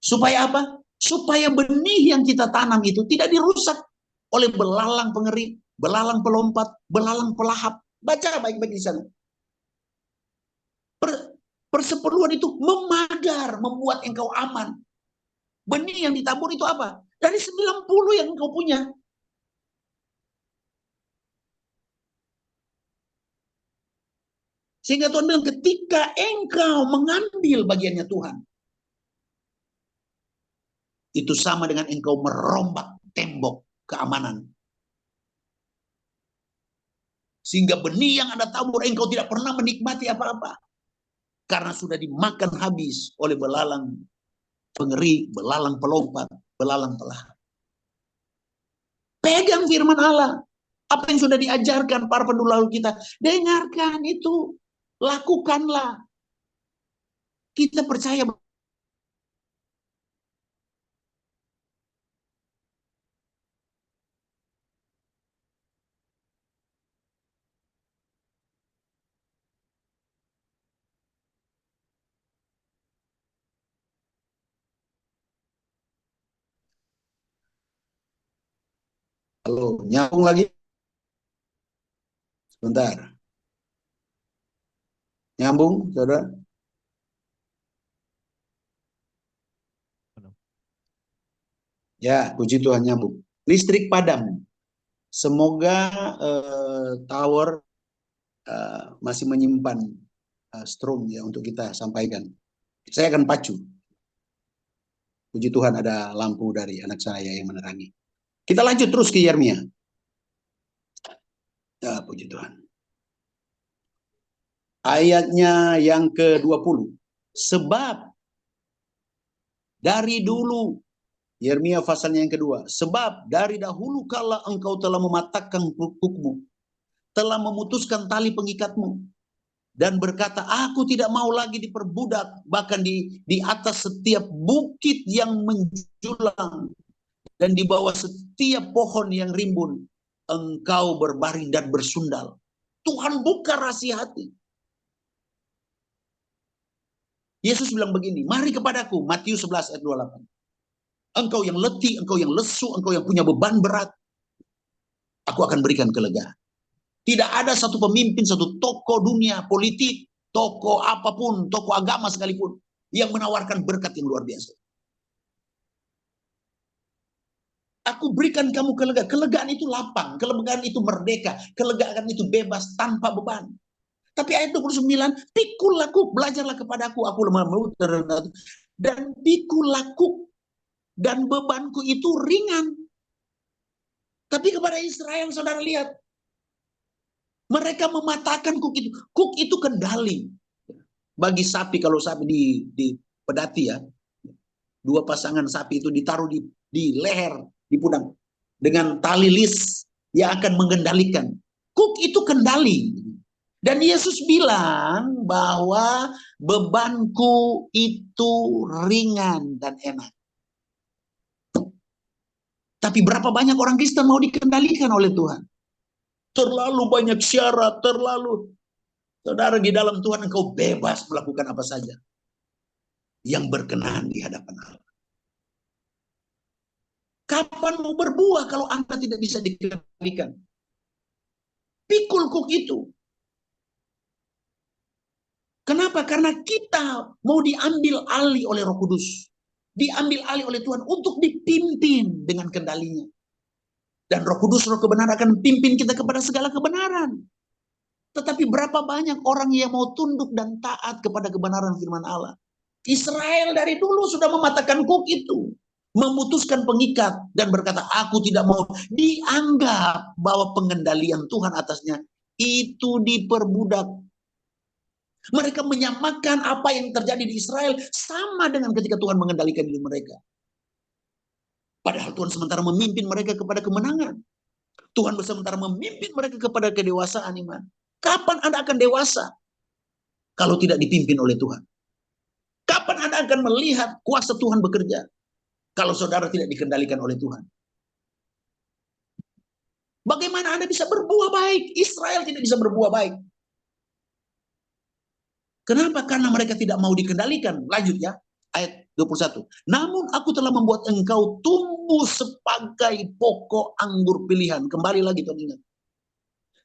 Supaya apa? Supaya benih yang kita tanam itu tidak dirusak oleh belalang pengerik, belalang pelompat, belalang pelahap. Baca baik-baik di sana. Persepuluhan itu memagar, membuat engkau aman. Benih yang ditabur itu apa? Dari 90 yang engkau punya. Sehingga Tuhan bilang, ketika engkau mengambil bagiannya Tuhan, itu sama dengan engkau merombak tembok keamanan. Sehingga benih yang Anda tabur, engkau tidak pernah menikmati apa-apa. Karena sudah dimakan habis oleh belalang pengerik, belalang pelompat, belalang pelahap. Pegang firman Allah. Apa yang sudah diajarkan para pendahulu kita. Dengarkan itu. Lakukanlah. Kita percaya. Halo, nyambung lagi? Sebentar. Nyambung, saudara? Ya, puji Tuhan nyambung. Listrik padam. Semoga tower masih menyimpan strom ya untuk kita sampaikan. Saya akan pacu. Puji Tuhan ada lampu dari anak saya yang menerangi. Kita lanjut terus ke Yeremia. Ya, puji Tuhan. Ayatnya yang ke-20. Sebab dari dulu, Yeremia pasalnya yang kedua. Sebab dari dahulu kala engkau telah mematahkan hukmu, telah memutuskan tali pengikatmu, dan berkata, aku tidak mau lagi diperbudak, bahkan di atas setiap bukit yang menjulang, dan di bawah setiap pohon yang rimbun, engkau berbaring dan bersundal. Tuhan buka rahasia hati. Yesus bilang begini, mari kepadaku, Matius 11 ayat 28. Engkau yang letih, engkau yang lesu, engkau yang punya beban berat, aku akan berikan kelegaan. Tidak ada satu pemimpin, satu tokoh dunia, politik, tokoh apapun, tokoh agama sekalipun, yang menawarkan berkat yang luar biasa. Aku berikan kamu kelegaan. Kelegaan itu lapang, kelegaan itu merdeka, kelegaan itu bebas tanpa beban. Tapi ayat 29, pikullah kuk, belajarlah kepadaku, aku lemah lembut dan pikullah kuk, dan bebanku itu ringan. Tapi kepada Israel, saudara lihat, mereka mematahkan kuk itu. Kuk itu kendali. Bagi sapi, kalau sapi di pedati ya, dua pasangan sapi itu ditaruh di leher, di pundak, dengan tali lis yang akan mengendalikan. Kuk itu kendali. Dan Yesus bilang bahwa bebanku itu ringan dan enak. Tapi berapa banyak orang Kristen mau dikendalikan oleh Tuhan? Terlalu banyak syarat, terlalu. Saudara, di dalam Tuhan engkau bebas melakukan apa saja yang berkenan di hadapan Allah. Kapan mau berbuah kalau Anda tidak bisa dikendalikan? Pikul kuk itu. Kenapa? Karena kita mau diambil alih oleh Roh Kudus. Diambil alih oleh Tuhan untuk dipimpin dengan kendalinya. Dan Roh Kudus, Roh kebenaran akan pimpin kita kepada segala kebenaran. Tetapi berapa banyak orang yang mau tunduk dan taat kepada kebenaran firman Allah. Israel dari dulu sudah mematahkan kuk itu. Memutuskan pengikat dan berkata, aku tidak mau. Dianggap bahwa pengendalian Tuhan atasnya itu diperbudak. Mereka menyamakan apa yang terjadi di Israel sama dengan ketika Tuhan mengendalikan diri mereka. Padahal Tuhan sementara memimpin mereka kepada kemenangan. Tuhan sementara memimpin mereka kepada kedewasaan iman. Kapan Anda akan dewasa kalau tidak dipimpin oleh Tuhan? Kapan Anda akan melihat kuasa Tuhan bekerja kalau saudara tidak dikendalikan oleh Tuhan? Bagaimana Anda bisa berbuah baik? Israel tidak bisa berbuah baik. Kenapa? Karena mereka tidak mau dikendalikan. Lanjut ya, ayat 21. Namun aku telah membuat engkau tumbuh sebagai pokok anggur pilihan. Kembali lagi Tuhan ingat.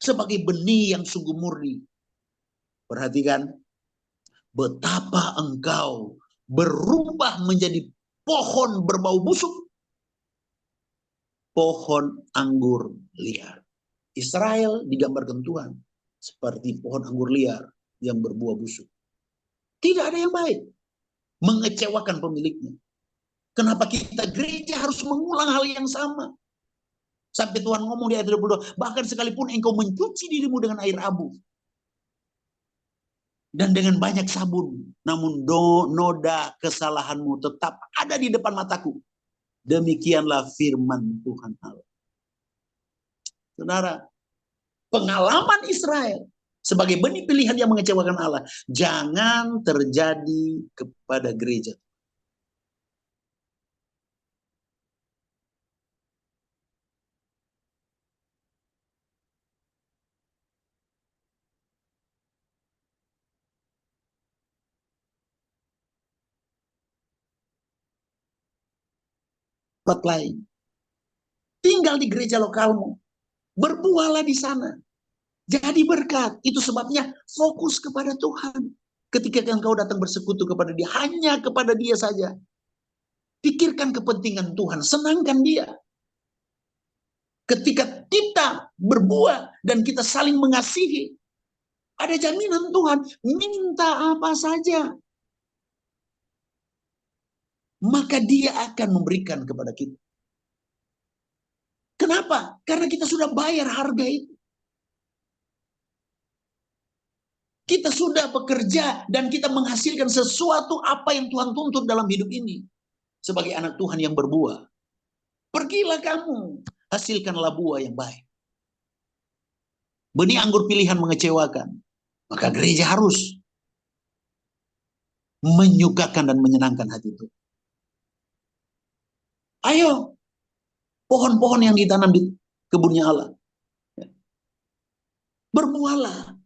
Sebagai benih yang sungguh murni. Perhatikan. Betapa engkau berubah menjadi pohon berbau busuk. Pohon anggur liar. Israel digambarkan Tuhan seperti pohon anggur liar yang berbuah busuk. Tidak ada yang baik. Mengecewakan pemiliknya. Kenapa kita gereja harus mengulang hal yang sama? Sampai Tuhan ngomong di ayat 22, bahkan sekalipun engkau mencuci dirimu dengan air abu dan dengan banyak sabun, namun noda kesalahanmu tetap ada di depan mataku. Demikianlah firman Tuhan Allah. Saudara, pengalaman Israel sebagai benih pilihan yang mengecewakan Allah, jangan terjadi kepada gereja. Tempat lain. Tinggal di gereja lokalmu. Berbuahlah di sana. Jadi berkat. Itu sebabnya fokus kepada Tuhan. Ketika engkau datang bersekutu kepada Dia, hanya kepada Dia saja. Pikirkan kepentingan Tuhan, senangkan Dia. Ketika kita berbuah dan kita saling mengasihi, ada jaminan Tuhan, minta apa saja, maka Dia akan memberikan kepada kita. Kenapa? Karena kita sudah bayar harga itu. Kita sudah bekerja dan kita menghasilkan sesuatu apa yang Tuhan tuntut dalam hidup ini. Sebagai anak Tuhan yang berbuah. Pergilah kamu, hasilkanlah buah yang baik. Benih anggur pilihan mengecewakan. Maka gereja harus menyukakan dan menyenangkan hati itu. Ayo, pohon-pohon yang ditanam di kebunnya Allah. Berbuahlah.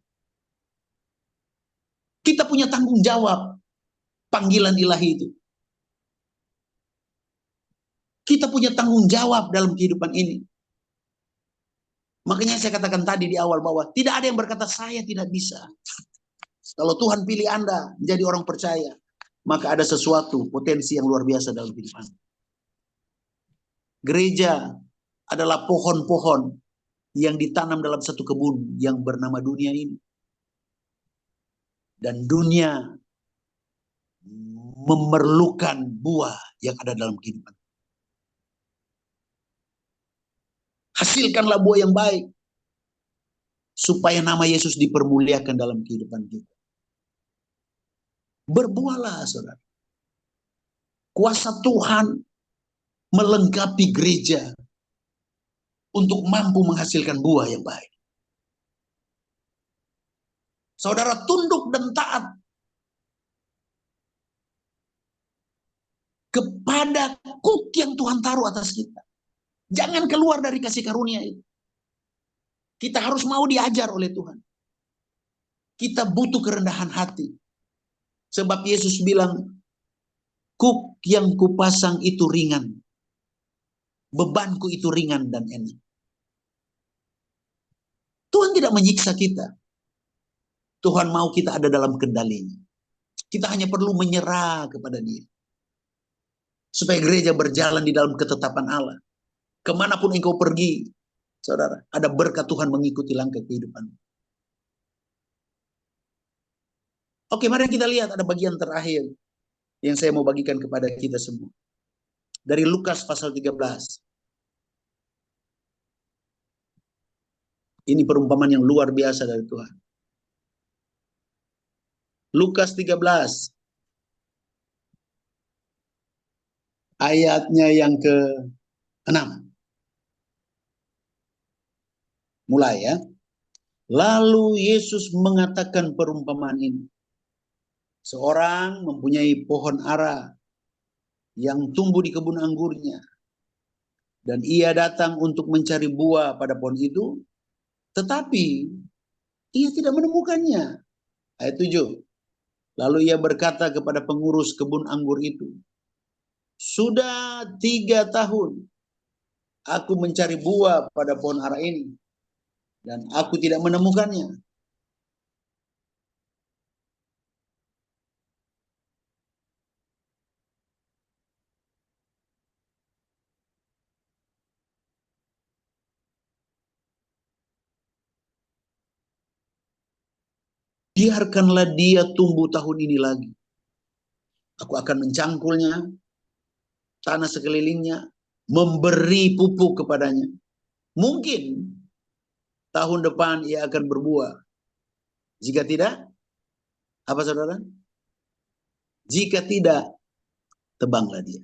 Kita punya tanggung jawab panggilan ilahi itu. Kita punya tanggung jawab dalam kehidupan ini. Makanya saya katakan tadi di awal bahwa tidak ada yang berkata saya tidak bisa. Kalau Tuhan pilih Anda menjadi orang percaya, maka ada sesuatu potensi yang luar biasa dalam hidup Anda. Gereja adalah pohon-pohon yang ditanam dalam satu kebun yang bernama dunia ini. Dan dunia memerlukan buah yang ada dalam kehidupan. Hasilkanlah buah yang baik, supaya nama Yesus dipermuliakan dalam kehidupan kita. Berbuahlah, saudara. Kuasa Tuhan melengkapi gereja untuk mampu menghasilkan buah yang baik. Saudara tunduk dan taat kepada kuk yang Tuhan taruh atas kita. Jangan keluar dari kasih karunia itu. Kita harus mau diajar oleh Tuhan. Kita butuh kerendahan hati. Sebab Yesus bilang, kuk yang kupasang itu ringan. Bebanku itu ringan dan enak. Tuhan tidak menyiksa kita. Tuhan mau kita ada dalam kendalinya. Kita hanya perlu menyerah kepada Dia. Supaya gereja berjalan di dalam ketetapan Allah. Kemanapun engkau pergi, saudara, ada berkat Tuhan mengikuti langkah kehidupan. Oke, mari kita lihat ada bagian terakhir yang saya mau bagikan kepada kita semua. Dari Lukas pasal 13. Ini perumpamaan yang luar biasa dari Tuhan. Lukas 13. Ayatnya yang ke-6. Mulai ya. Lalu Yesus mengatakan perumpamaan ini. Seorang mempunyai pohon ara yang tumbuh di kebun anggurnya. Dan ia datang untuk mencari buah pada pohon itu. Tetapi ia tidak menemukannya. Ayat 7. Lalu ia berkata kepada pengurus kebun anggur itu. Sudah 3 tahun aku mencari buah pada pohon ara ini. Dan aku tidak menemukannya. Biarkanlah dia tumbuh tahun ini lagi. Aku akan mencangkulnya, tanah sekelilingnya, memberi pupuk kepadanya. Mungkin tahun depan ia akan berbuah. Jika tidak, apa saudara? Jika tidak, tebanglah dia.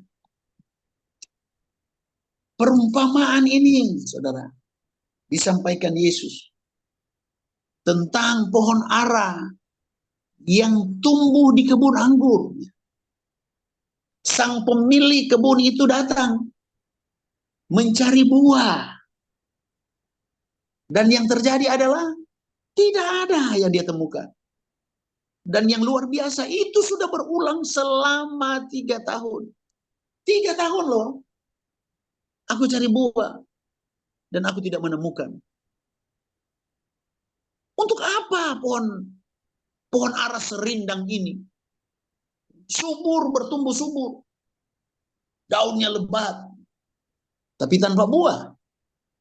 Perumpamaan ini, saudara, disampaikan Yesus tentang pohon ara yang tumbuh di kebun anggur. Sang pemilik kebun itu datang mencari buah. Dan yang terjadi adalah tidak ada yang dia temukan. Dan yang luar biasa itu sudah berulang selama 3 tahun. 3 tahun loh. Aku cari buah. Dan aku tidak menemukan. Untuk apa pohon ara serindang ini? Subur, bertumbuh subur. Daunnya lebat. Tapi tanpa buah.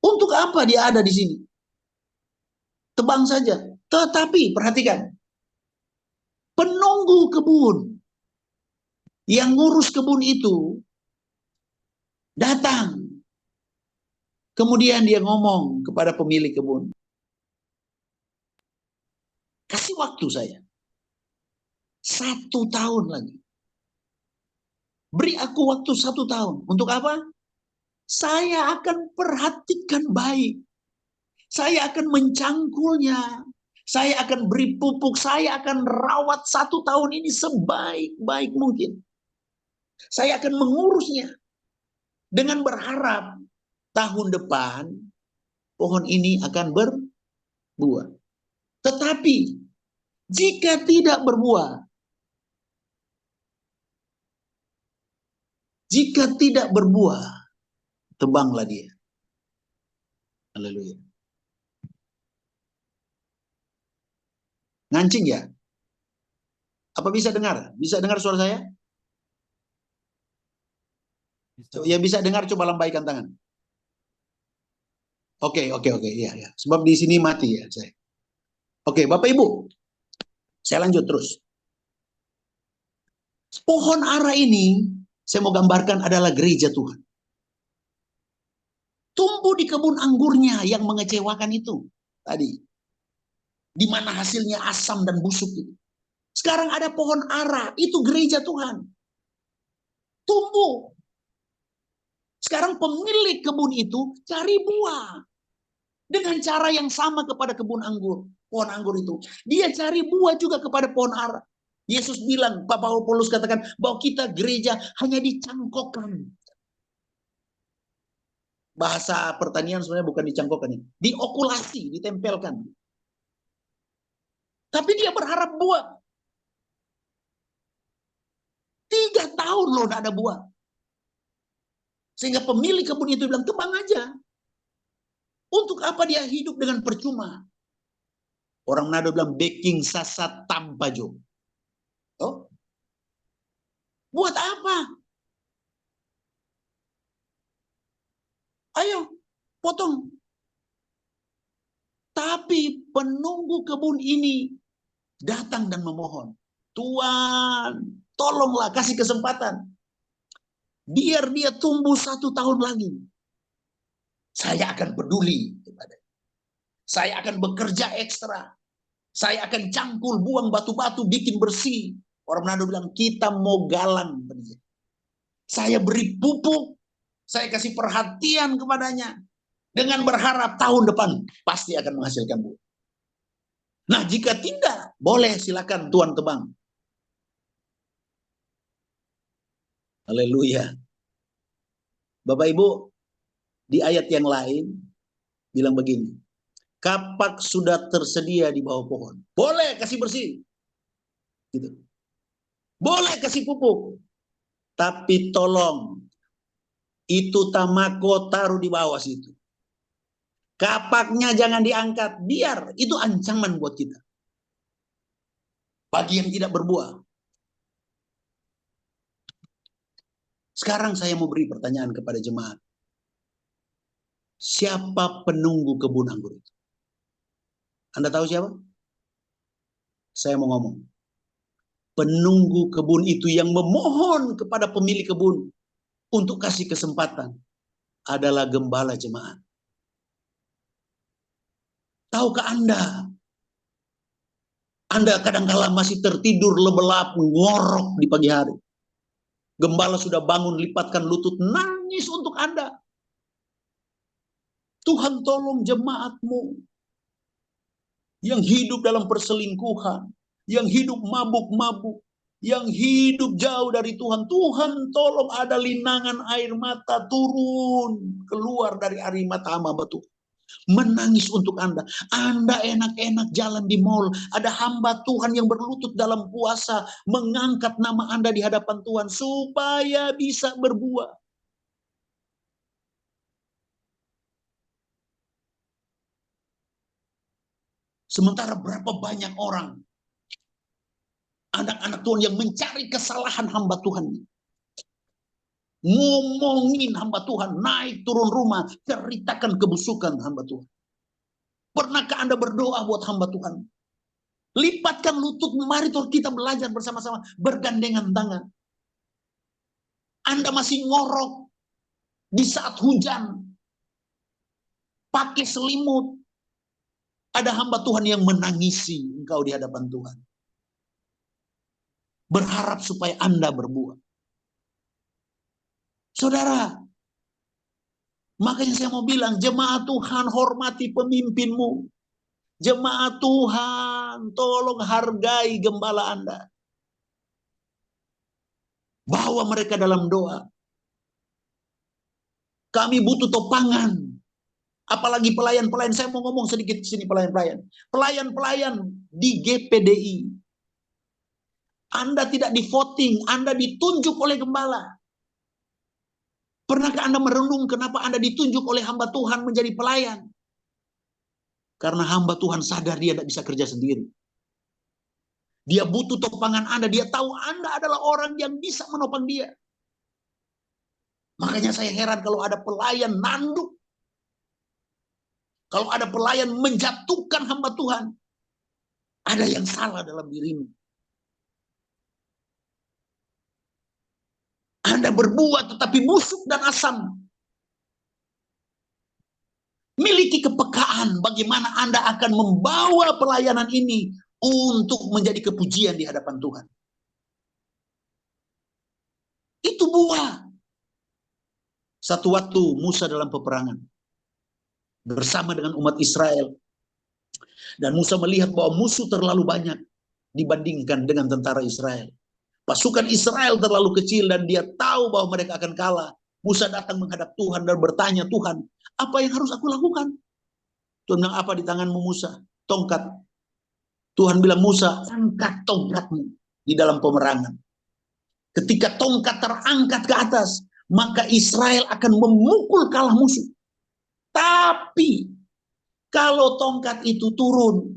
Untuk apa dia ada di sini? Tebang saja. Tetapi perhatikan. Penunggu kebun. Yang ngurus kebun itu. Datang. Kemudian dia ngomong kepada pemilik kebun. Kasih waktu saya. 1 tahun lagi. Beri aku waktu 1 tahun. Untuk apa? Saya akan perhatikan baik. Saya akan mencangkulnya. Saya akan beri pupuk. Saya akan rawat 1 tahun ini sebaik-baik mungkin. Saya akan mengurusnya. Dengan berharap tahun depan pohon ini akan berbuah. Tetapi jika tidak berbuah, tebanglah dia. Haleluya. Ngancing ya? Apa bisa dengar? Bisa dengar suara saya? Yang bisa dengar coba lambaikan tangan. Oke. Iya. Sebab di sini mati ya saya. Oke, Bapak Ibu. Saya lanjut terus. Pohon ara ini, saya mau gambarkan adalah gereja Tuhan. Tumbuh di kebun anggurnya yang mengecewakan itu tadi. Di mana hasilnya asam dan busuk itu. Sekarang ada pohon ara, itu gereja Tuhan. Tumbuh. Sekarang pemilik kebun itu cari buah. Dengan cara yang sama kepada kebun anggur. Pohon anggur itu. Dia cari buah juga kepada pohon ara. Yesus bilang, Pak Paulus katakan bahwa kita gereja hanya dicangkokkan. Bahasa pertanian sebenarnya bukan dicangkokkan. Diokulasi, ditempelkan. Tapi dia berharap buah. 3 tahun loh tidak ada buah. Sehingga pemilik kebun itu bilang, tebang aja. Untuk apa dia hidup dengan percuma? Orang Manado bilang, baking sasat tanpa jo. Oh, buat apa? Ayo, potong. Tapi penunggu kebun ini datang dan memohon. Tuhan, tolonglah kasih kesempatan. Biar dia tumbuh 1 tahun lagi. Saya akan peduli. Saya akan bekerja ekstra. Saya akan cangkul, buang batu-batu, bikin bersih. Orang Manado bilang, kita mau galang. Saya beri pupuk. Saya kasih perhatian kepadanya. Dengan berharap tahun depan pasti akan menghasilkan buah. Nah, jika tidak, boleh silakan Tuhan tebang. Haleluya. Bapak Ibu, di ayat yang lain bilang begini. Kapak sudah tersedia di bawah pohon. Boleh kasih bersih. Gitu. Boleh kasih pupuk. Tapi tolong, itu tamako taruh di bawah situ. Kapaknya jangan diangkat. Biar itu ancaman buat kita. Bagi yang tidak berbuah. Sekarang saya mau beri pertanyaan kepada jemaat. Siapa penunggu kebun anggur itu? Anda tahu siapa? Saya mau ngomong. Penunggu kebun itu yang memohon kepada pemilik kebun untuk kasih kesempatan adalah gembala jemaat. Tahukah Anda? Anda kadang-kala masih tertidur lebelap, ngorok di pagi hari. Gembala sudah bangun, lipatkan lutut, nangis untuk Anda. Tuhan tolong jemaatmu yang hidup dalam perselingkuhan, yang hidup mabuk-mabuk, yang hidup jauh dari Tuhan. Tuhan tolong ada linangan air mata turun keluar dari air mata hamba Tuhan. Menangis untuk Anda. Anda enak-enak jalan di mall. Ada hamba Tuhan yang berlutut dalam puasa. Mengangkat nama Anda di hadapan Tuhan. Supaya bisa berbuah. Sementara berapa banyak orang. Anak-anak Tuhan yang mencari kesalahan hamba Tuhan. Ngomongin hamba Tuhan, naik turun rumah, ceritakan kebusukan hamba Tuhan. Pernahkah Anda berdoa buat hamba Tuhan? Lipatkan lutut, mari kita belajar bersama-sama, bergandengan tangan. Anda masih ngorok di saat hujan, pakai selimut. Ada hamba Tuhan yang menangisi engkau di hadapan Tuhan. Berharap supaya Anda berbuah. Saudara, makanya saya mau bilang, jemaat Tuhan hormati pemimpinmu. Jemaat Tuhan, tolong hargai gembala Anda. Bawa mereka dalam doa. Kami butuh topangan. Apalagi pelayan-pelayan, saya mau ngomong sedikit sini pelayan-pelayan. Pelayan-pelayan di GPDI. Anda tidak di voting, Anda ditunjuk oleh gembala. Pernahkah Anda merenung kenapa Anda ditunjuk oleh hamba Tuhan menjadi pelayan? Karena hamba Tuhan sadar dia tidak bisa kerja sendiri. Dia butuh topangan Anda. Dia tahu Anda adalah orang yang bisa menopang dia. Makanya saya heran kalau ada pelayan nanduk. Kalau ada pelayan menjatuhkan hamba Tuhan. Ada yang salah dalam dirimu. Anda berbuat tetapi busuk dan asam. Miliki kepekaan bagaimana Anda akan membawa pelayanan ini untuk menjadi kepujian di hadapan Tuhan. Itu buah. Satu waktu Musa dalam peperangan bersama dengan umat Israel. Dan Musa melihat bahwa musuh terlalu banyak dibandingkan dengan tentara Israel. Pasukan Israel terlalu kecil dan dia tahu bahwa mereka akan kalah. Musa datang menghadap Tuhan dan bertanya, Tuhan, apa yang harus aku lakukan? Tuhan bilang, apa di tanganmu Musa? Tongkat. Tuhan bilang, Musa, angkat tongkatmu di dalam pemerangan. Ketika tongkat terangkat ke atas, maka Israel akan memukul kalah musuh. Tapi kalau tongkat itu turun,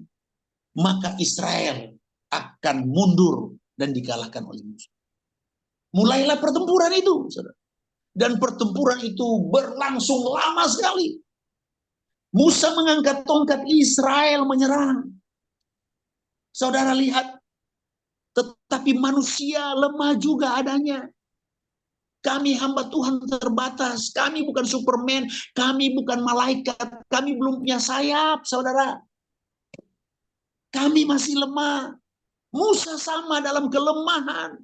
maka Israel akan mundur dan dikalahkan oleh musuh. Mulailah pertempuran itu, saudara. Dan pertempuran itu berlangsung lama sekali. Musa mengangkat tongkat, Israel menyerang. Saudara lihat, tetapi manusia lemah juga adanya. Kami hamba Tuhan terbatas. Kami bukan Superman. Kami bukan malaikat. Kami belum punya sayap, saudara. Kami masih lemah. Musa sama dalam kelemahan.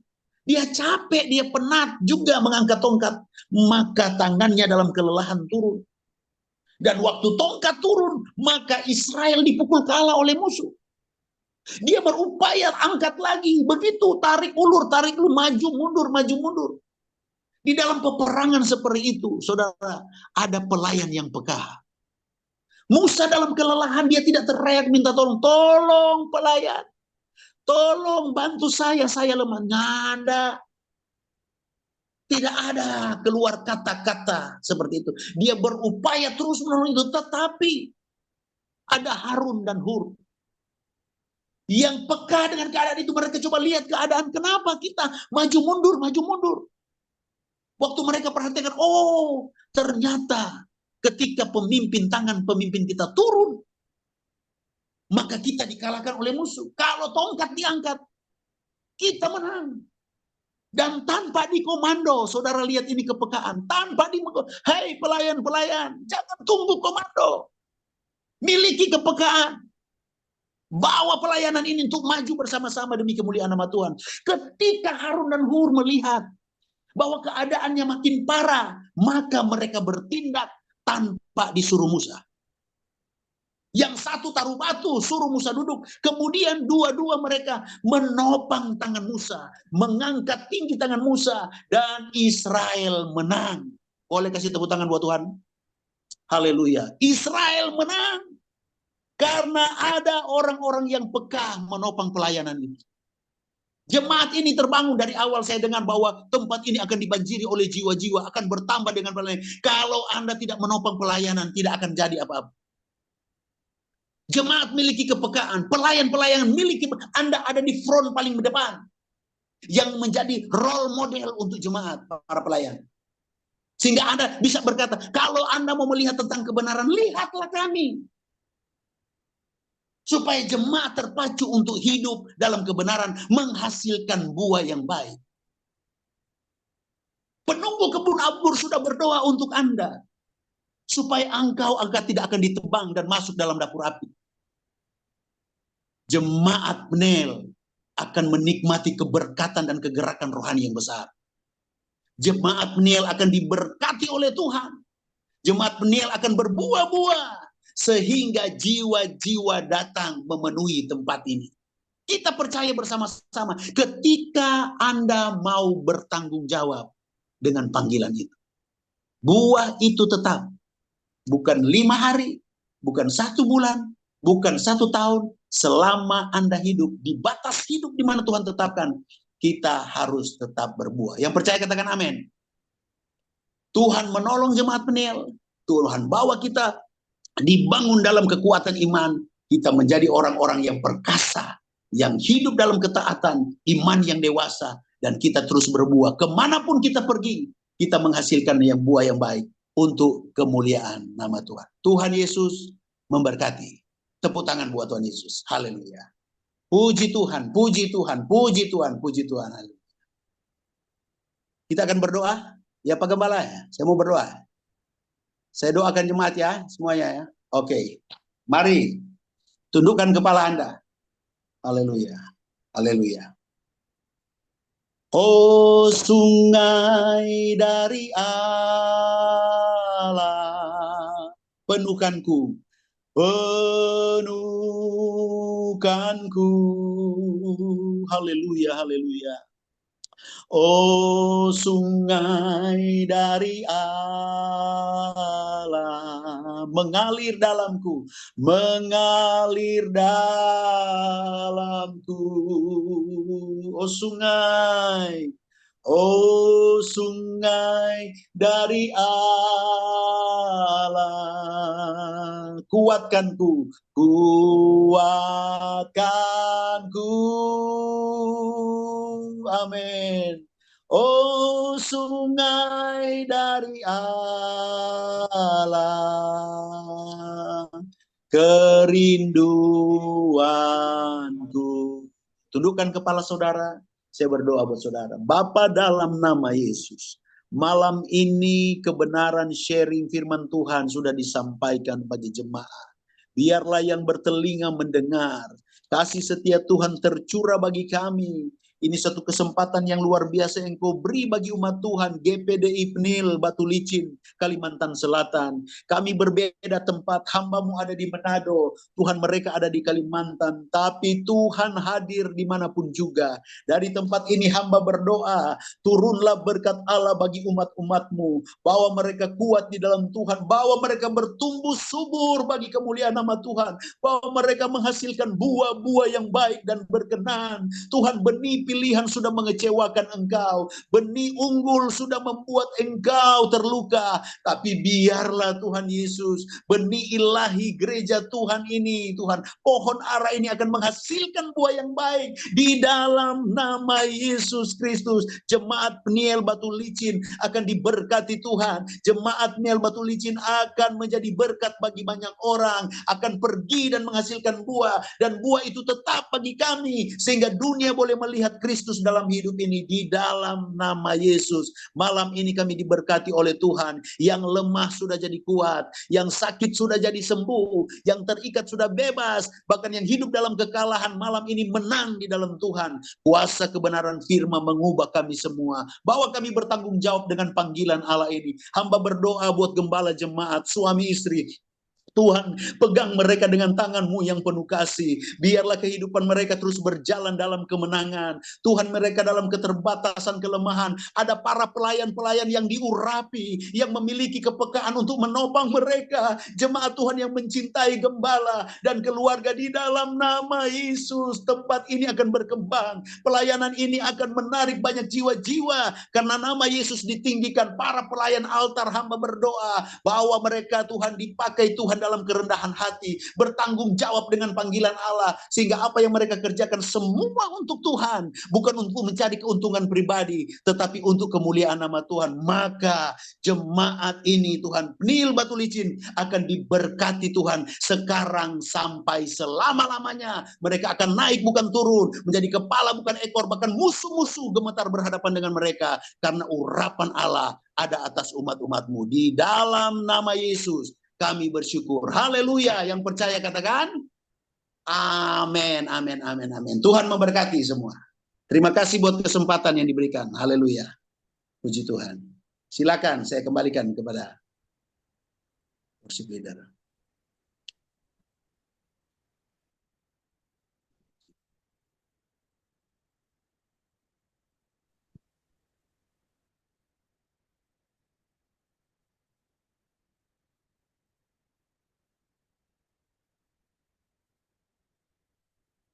Dia capek, dia penat juga mengangkat tongkat. Maka tangannya dalam kelelahan turun. Dan waktu tongkat turun, maka Israel dipukul kalah oleh musuh. Dia berupaya angkat lagi. Begitu, tarik ulur, maju mundur, maju mundur. Di dalam peperangan seperti itu, saudara, ada pelayan yang peka. Musa dalam kelelahan, dia tidak teriak minta tolong. Tolong pelayan. Tolong bantu saya lemah. Nada. Tidak ada keluar kata-kata seperti itu. Dia berupaya terus menolong itu. Tetapi ada Harun dan Hur yang peka dengan keadaan itu. Mereka coba lihat keadaan. Kenapa kita maju mundur, maju mundur. Waktu mereka perhatikan, oh ternyata ketika tangan pemimpin kita turun, maka kita dikalahkan oleh musuh. Kalau tongkat diangkat, kita menang. Dan tanpa dikomando, saudara lihat ini kepekaan. Tanpa hei pelayan-pelayan, jangan tunggu komando. Miliki kepekaan. Bawa pelayanan ini untuk maju bersama-sama demi kemuliaan nama Tuhan. Ketika Harun dan Hur melihat bahwa keadaannya makin parah, maka mereka bertindak tanpa disuruh Musa. Yang satu taruh batu, suruh Musa duduk. Kemudian dua-dua mereka menopang tangan Musa, mengangkat tinggi tangan Musa, dan Israel menang. Boleh kasih tepuk tangan buat Tuhan? Haleluya. Israel menang karena ada orang-orang yang peka menopang pelayanan itu. Jemaat ini terbangun dari awal. Saya dengar bahwa tempat ini akan dibanjiri oleh jiwa-jiwa, akan bertambah dengan pelayanan. Kalau Anda tidak menopang pelayanan, tidak akan jadi apa-apa. Jemaat miliki kepekaan, pelayan-pelayan miliki, Anda ada di front paling depan, yang menjadi role model untuk jemaat, para pelayan. Sehingga Anda bisa berkata, kalau Anda mau melihat tentang kebenaran, lihatlah kami. Supaya jemaat terpacu untuk hidup dalam kebenaran, menghasilkan buah yang baik. Penunggu kebun anggur sudah berdoa untuk Anda, supaya engkau tidak akan ditebang dan masuk dalam dapur api. Jemaat Peniel akan menikmati keberkatan dan kegerakan rohani yang besar. Jemaat Peniel akan diberkati oleh Tuhan. Jemaat Peniel akan berbuah-buah, sehingga jiwa-jiwa datang memenuhi tempat ini. Kita percaya bersama-sama ketika Anda mau bertanggung jawab dengan panggilan itu. Buah itu tetap. Bukan 5 hari, bukan 1 bulan, bukan 1 tahun. Selama Anda hidup di batas hidup di mana Tuhan tetapkan, kita harus tetap berbuah. Yang percaya katakan amin. Tuhan menolong jemaat Peniel. Tuhan bawa kita dibangun dalam kekuatan iman, kita menjadi orang-orang yang perkasa, yang hidup dalam ketaatan, iman yang dewasa, dan kita terus berbuah. Kemanapun kita pergi, kita menghasilkan buah yang baik untuk kemuliaan nama Tuhan. Tuhan Yesus memberkati. Tepuk tangan buat Tuhan Yesus. Haleluya. Puji Tuhan, puji Tuhan, puji Tuhan, puji Tuhan. Kita akan berdoa. Ya Pak Gembala ya, saya mau berdoa. Saya doakan jemaat ya, semuanya ya. Oke, mari tundukkan kepala Anda. Haleluya, haleluya. Oh sungai dari Allah, penuhkanku, penuhkanku. Haleluya, haleluya. Oh sungai dari Allah, mengalir dalamku, mengalir dalamku. Oh sungai, oh sungai dari Allah, kuatkanku, kuatkanku. Amin. Oh sungai dari Allah, kerinduanku. Tundukkan kepala saudara, saya berdoa buat saudara. Bapa dalam nama Yesus, malam ini kebenaran sharing firman Tuhan sudah disampaikan bagi jemaat. Biarlah yang bertelinga mendengar. Kasih setia Tuhan tercurah bagi kami. Ini satu kesempatan yang luar biasa yang Kau beri bagi umat Tuhan. GPDI Pnil Batu Licin, Kalimantan Selatan. Kami berbeda tempat, hamba-Mu ada di Manado, Tuhan mereka ada di Kalimantan. Tapi Tuhan hadir dimanapun juga. Dari tempat ini hamba berdoa, turunlah berkat Allah bagi umat-umat-Mu. Bawa mereka kuat di dalam Tuhan. Bawa mereka bertumbuh subur bagi kemuliaan nama Tuhan. Bawa mereka menghasilkan buah-buah yang baik dan berkenan. Tuhan, benih pilihan sudah mengecewakan Engkau. Benih unggul sudah membuat Engkau terluka. Tapi biarlah Tuhan Yesus, benih ilahi gereja Tuhan ini, Tuhan, pohon ara ini akan menghasilkan buah yang baik. Di dalam nama Yesus Kristus, jemaat Pniel Batu Licin akan diberkati Tuhan. Jemaat Pniel Batu Licin akan menjadi berkat bagi banyak orang. Akan pergi dan menghasilkan buah. Dan buah itu tetap bagi kami. Sehingga dunia boleh melihat Kristus dalam hidup ini. Di dalam nama Yesus, malam ini kami diberkati oleh Tuhan. Yang lemah sudah jadi kuat, yang sakit sudah jadi sembuh, yang terikat sudah bebas, bahkan yang hidup dalam kekalahan malam ini menang di dalam Tuhan. Kuasa kebenaran firman mengubah kami semua. Bahwa kami bertanggung jawab dengan panggilan Allah ini. Hamba berdoa buat gembala jemaat, suami istri. Tuhan, pegang mereka dengan tangan-Mu yang penuh kasih. Biarlah kehidupan mereka terus berjalan dalam kemenangan. Tuhan, mereka dalam keterbatasan, kelemahan. Ada para pelayan-pelayan yang diurapi, yang memiliki kepekaan untuk menopang mereka. Jemaat Tuhan yang mencintai gembala dan keluarga di dalam nama Yesus. Tempat ini akan berkembang. Pelayanan ini akan menarik banyak jiwa-jiwa. Karena nama Yesus ditinggikan, para pelayan altar hamba berdoa. Bahwa mereka Tuhan dipakai Tuhan dalam kerendahan hati, bertanggung jawab dengan panggilan Allah, sehingga apa yang mereka kerjakan semua untuk Tuhan, bukan untuk mencari keuntungan pribadi, tetapi untuk kemuliaan nama Tuhan. Maka jemaat ini Tuhan, Pnil Batu Licin akan diberkati Tuhan sekarang sampai selama-lamanya. Mereka akan naik bukan turun, menjadi kepala bukan ekor, bahkan musuh-musuh gemetar berhadapan dengan mereka, karena urapan Allah ada atas umat-umat-Mu. Di dalam nama Yesus kami bersyukur. Haleluya. Yang percaya katakan amin, amin, amin, amin. Tuhan memberkati semua. Terima kasih buat kesempatan yang diberikan. Haleluya. Puji Tuhan. Silakan saya kembalikan kepada worship leader.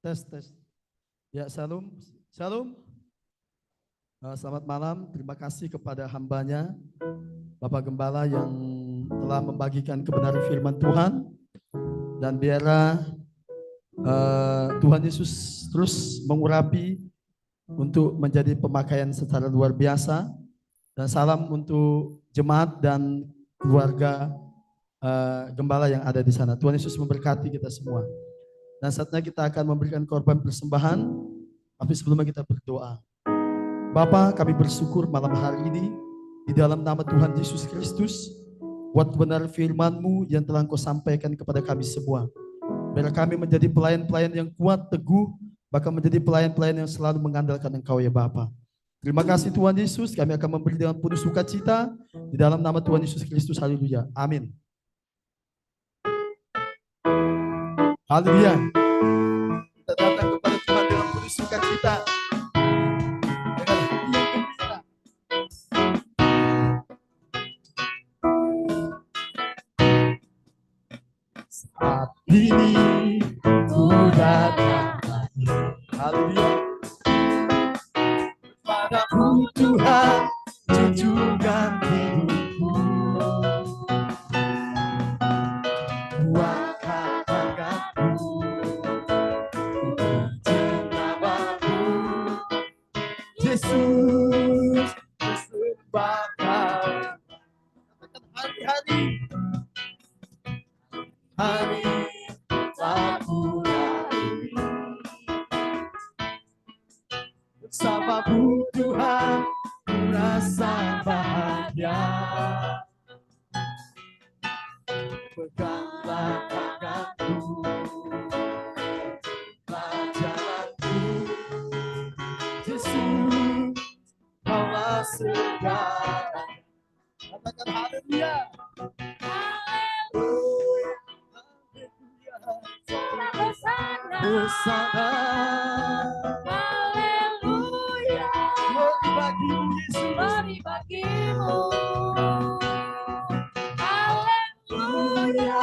Tes, tes. Ya, salam. Salam. Selamat malam. Terima kasih kepada hambanya, Bapak Gembala yang telah membagikan kebenaran firman Tuhan. Dan biarlah Tuhan Yesus terus mengurapi untuk menjadi pemakaian secara luar biasa. Dan salam untuk jemaat dan keluarga Gembala yang ada di sana. Tuhan Yesus memberkati kita semua. Dan saatnya kita akan memberikan korban persembahan. Tapi sebelumnya kita berdoa. Bapa, kami bersyukur malam hari ini di dalam nama Tuhan Yesus Kristus buat kebenaran firman-Mu yang telah Engkau sampaikan kepada kami semua. Biar kami menjadi pelayan-pelayan yang kuat, teguh, bahkan menjadi pelayan-pelayan yang selalu mengandalkan Engkau ya Bapa. Terima kasih Tuhan Yesus, kami akan memberi dengan penuh sukacita di dalam nama Tuhan Yesus Kristus. Haleluya. Amin. Haleluya. Kita datang kepada Tuhan dengan penuh sukacita. Dengan hati yang gembira. Saat ini ku datang lagi. Haleluya. Padamu Tuhan, junjungan hidupku. Ku akan banggaku, puji namamu. Yesus, bersembah Kau. Katakan hari-hari. Hari aku lalui bersamamu Tuhan, ku rasa bahagia. Peganglah tanganku, jalanku. Yesus, Kaulah segala. Katakan haleluya. Hosana, Haleluya, glory bagimu Yesus. glory bagimu. Haleluya,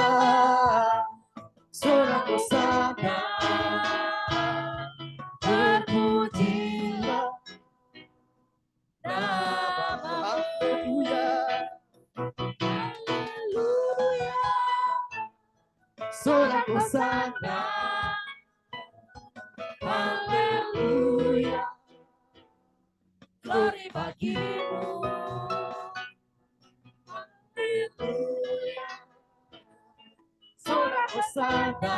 Sorak hosana, terpujilah namamu. namamu. Haleluya, Haleluya, sorak hosana. haleluya, glory bagimu. Haleluya, Sorak hosana,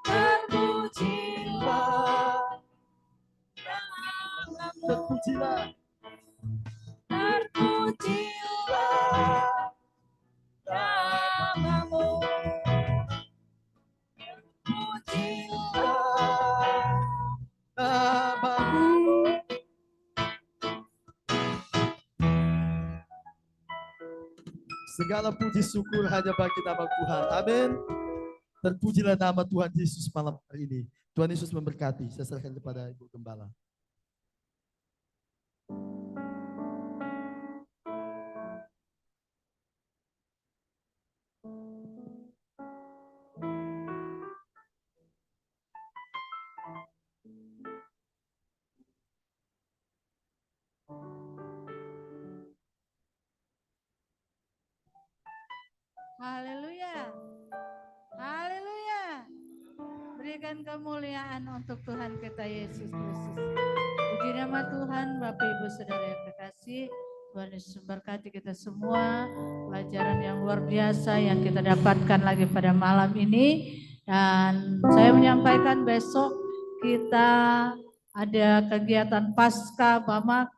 terpujilah namamu. terpujilah. Terpujilah namamu. Terpujilah Namamu. Segala puji syukur hanya bagi nama Tuhan. Amin. Terpujilah nama Tuhan Yesus malam hari ini. Tuhan Yesus memberkati. Saya serahkan kepada Ibu Gembala. Haleluya. Haleluya. Berikan kemuliaan untuk Tuhan kita Yesus Kristus. Puji nama Tuhan, Bapak Ibu Saudara yang terkasih. Tuhan Yesus memberkati kita semua. Pelajaran yang luar biasa yang kita dapatkan lagi pada malam ini. Dan saya menyampaikan besok kita ada kegiatan Pasca Bamak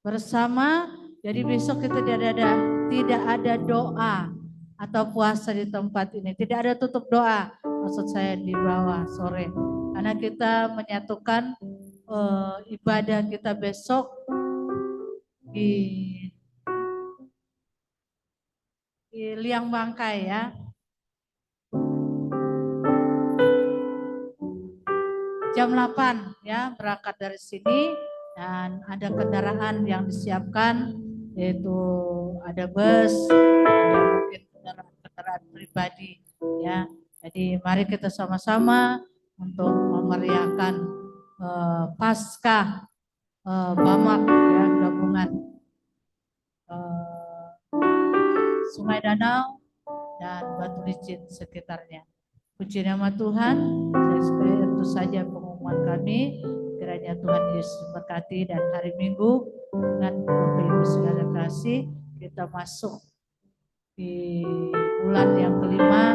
bersama. Jadi besok kita tidak ada doa atau puasa di tempat ini. Tidak ada tutup doa, maksud saya di bawah sore. Karena kita menyatukan ibadah kita besok di Liang Bangkai ya. Jam 8 ya, berangkat dari sini dan ada kendaraan yang disiapkan, yaitu ada bus, ada mungkin kendaraan pribadi ya. Jadi mari kita sama-sama untuk memeriahkan Paskah Bamak ya, gabungan Sungai Danau dan Batu Licin sekitarnya. Puji nama Tuhan. Itu saja pengumuman kami. Kiranya Tuhan Yesus berkati dan hari Minggu dengan Bapak Ibu Saudara kasih kita masuk di bulan yang kelima.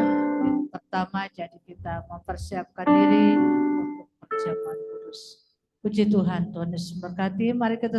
utama, jadi kita mempersiapkan diri untuk perjamuan kudus. Puji Tuhan, Tuhan Yesus memberkati. Mari kita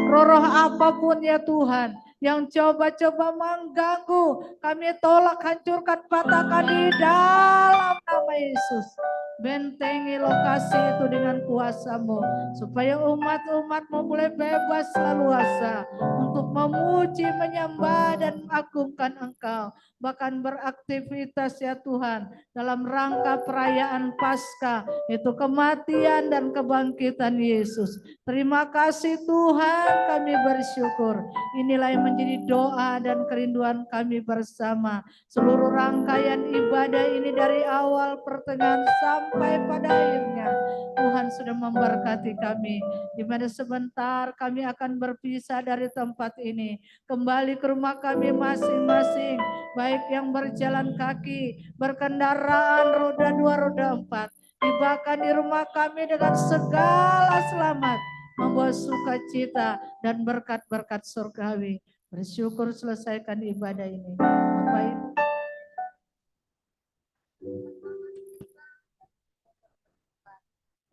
roh apapun ya Tuhan yang coba-coba mengganggu, kami tolak, hancurkan, patahkan di dalam nama Yesus. Bentengi lokasi itu dengan kuasa-Mu, supaya umat-umat-Mu mulai bebas leluasa untuk memuji, menyembah, dan mengagungkan Engkau. Bahkan beraktivitas ya Tuhan dalam rangka perayaan Paskah, itu kematian dan kebangkitan Yesus. Terima kasih Tuhan, kami bersyukur. Inilah yang menjadi doa dan kerinduan kami bersama. Seluruh rangkaian ibadah ini dari awal, pertengahan, sampai sampai pada akhirnya Tuhan sudah memberkati kami. Di mana sebentar kami akan berpisah dari tempat ini, kembali ke rumah kami masing-masing, baik yang berjalan kaki, berkendaraan roda 2, roda 4, tibakan di rumah kami dengan segala selamat, membawa sukacita dan berkat-berkat surgawi. Bersyukur selesaikan ibadah ini. Bapak Ibu.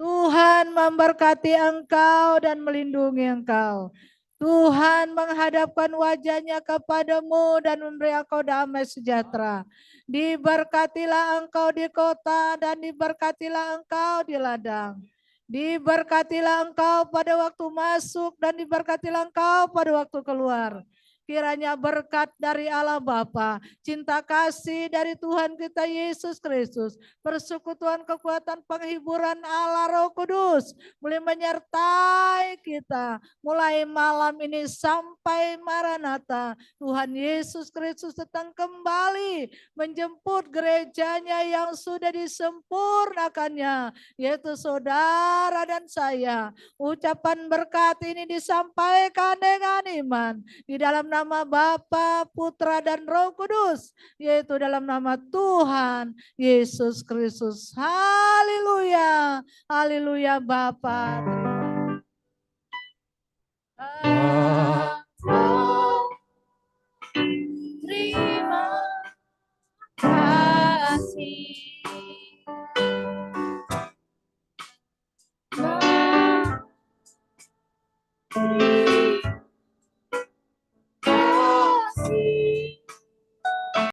Tuhan memberkati engkau dan melindungi engkau. Tuhan menghadapkan wajahnya kepadamu dan memberi engkau damai sejahtera. Diberkatilah engkau di kota dan diberkatilah engkau di ladang. Diberkatilah engkau pada waktu masuk dan diberkatilah engkau pada waktu keluar. Kiranya berkat dari Allah Bapa, cinta kasih dari Tuhan kita Yesus Kristus, persekutuan kekuatan penghiburan Allah Roh Kudus mulai menyertai kita mulai malam ini sampai Maranatha. Tuhan Yesus Kristus datang kembali menjemput gerejanya yang sudah disempurnakannya, yaitu saudara dan saya. Ucapan berkat ini disampaikan dengan iman di dalam nama Bapa, Putra dan Roh Kudus, yaitu dalam nama Tuhan Yesus Kristus. Haleluya. Haleluya Bapa. Terima kasih. Terima kasih.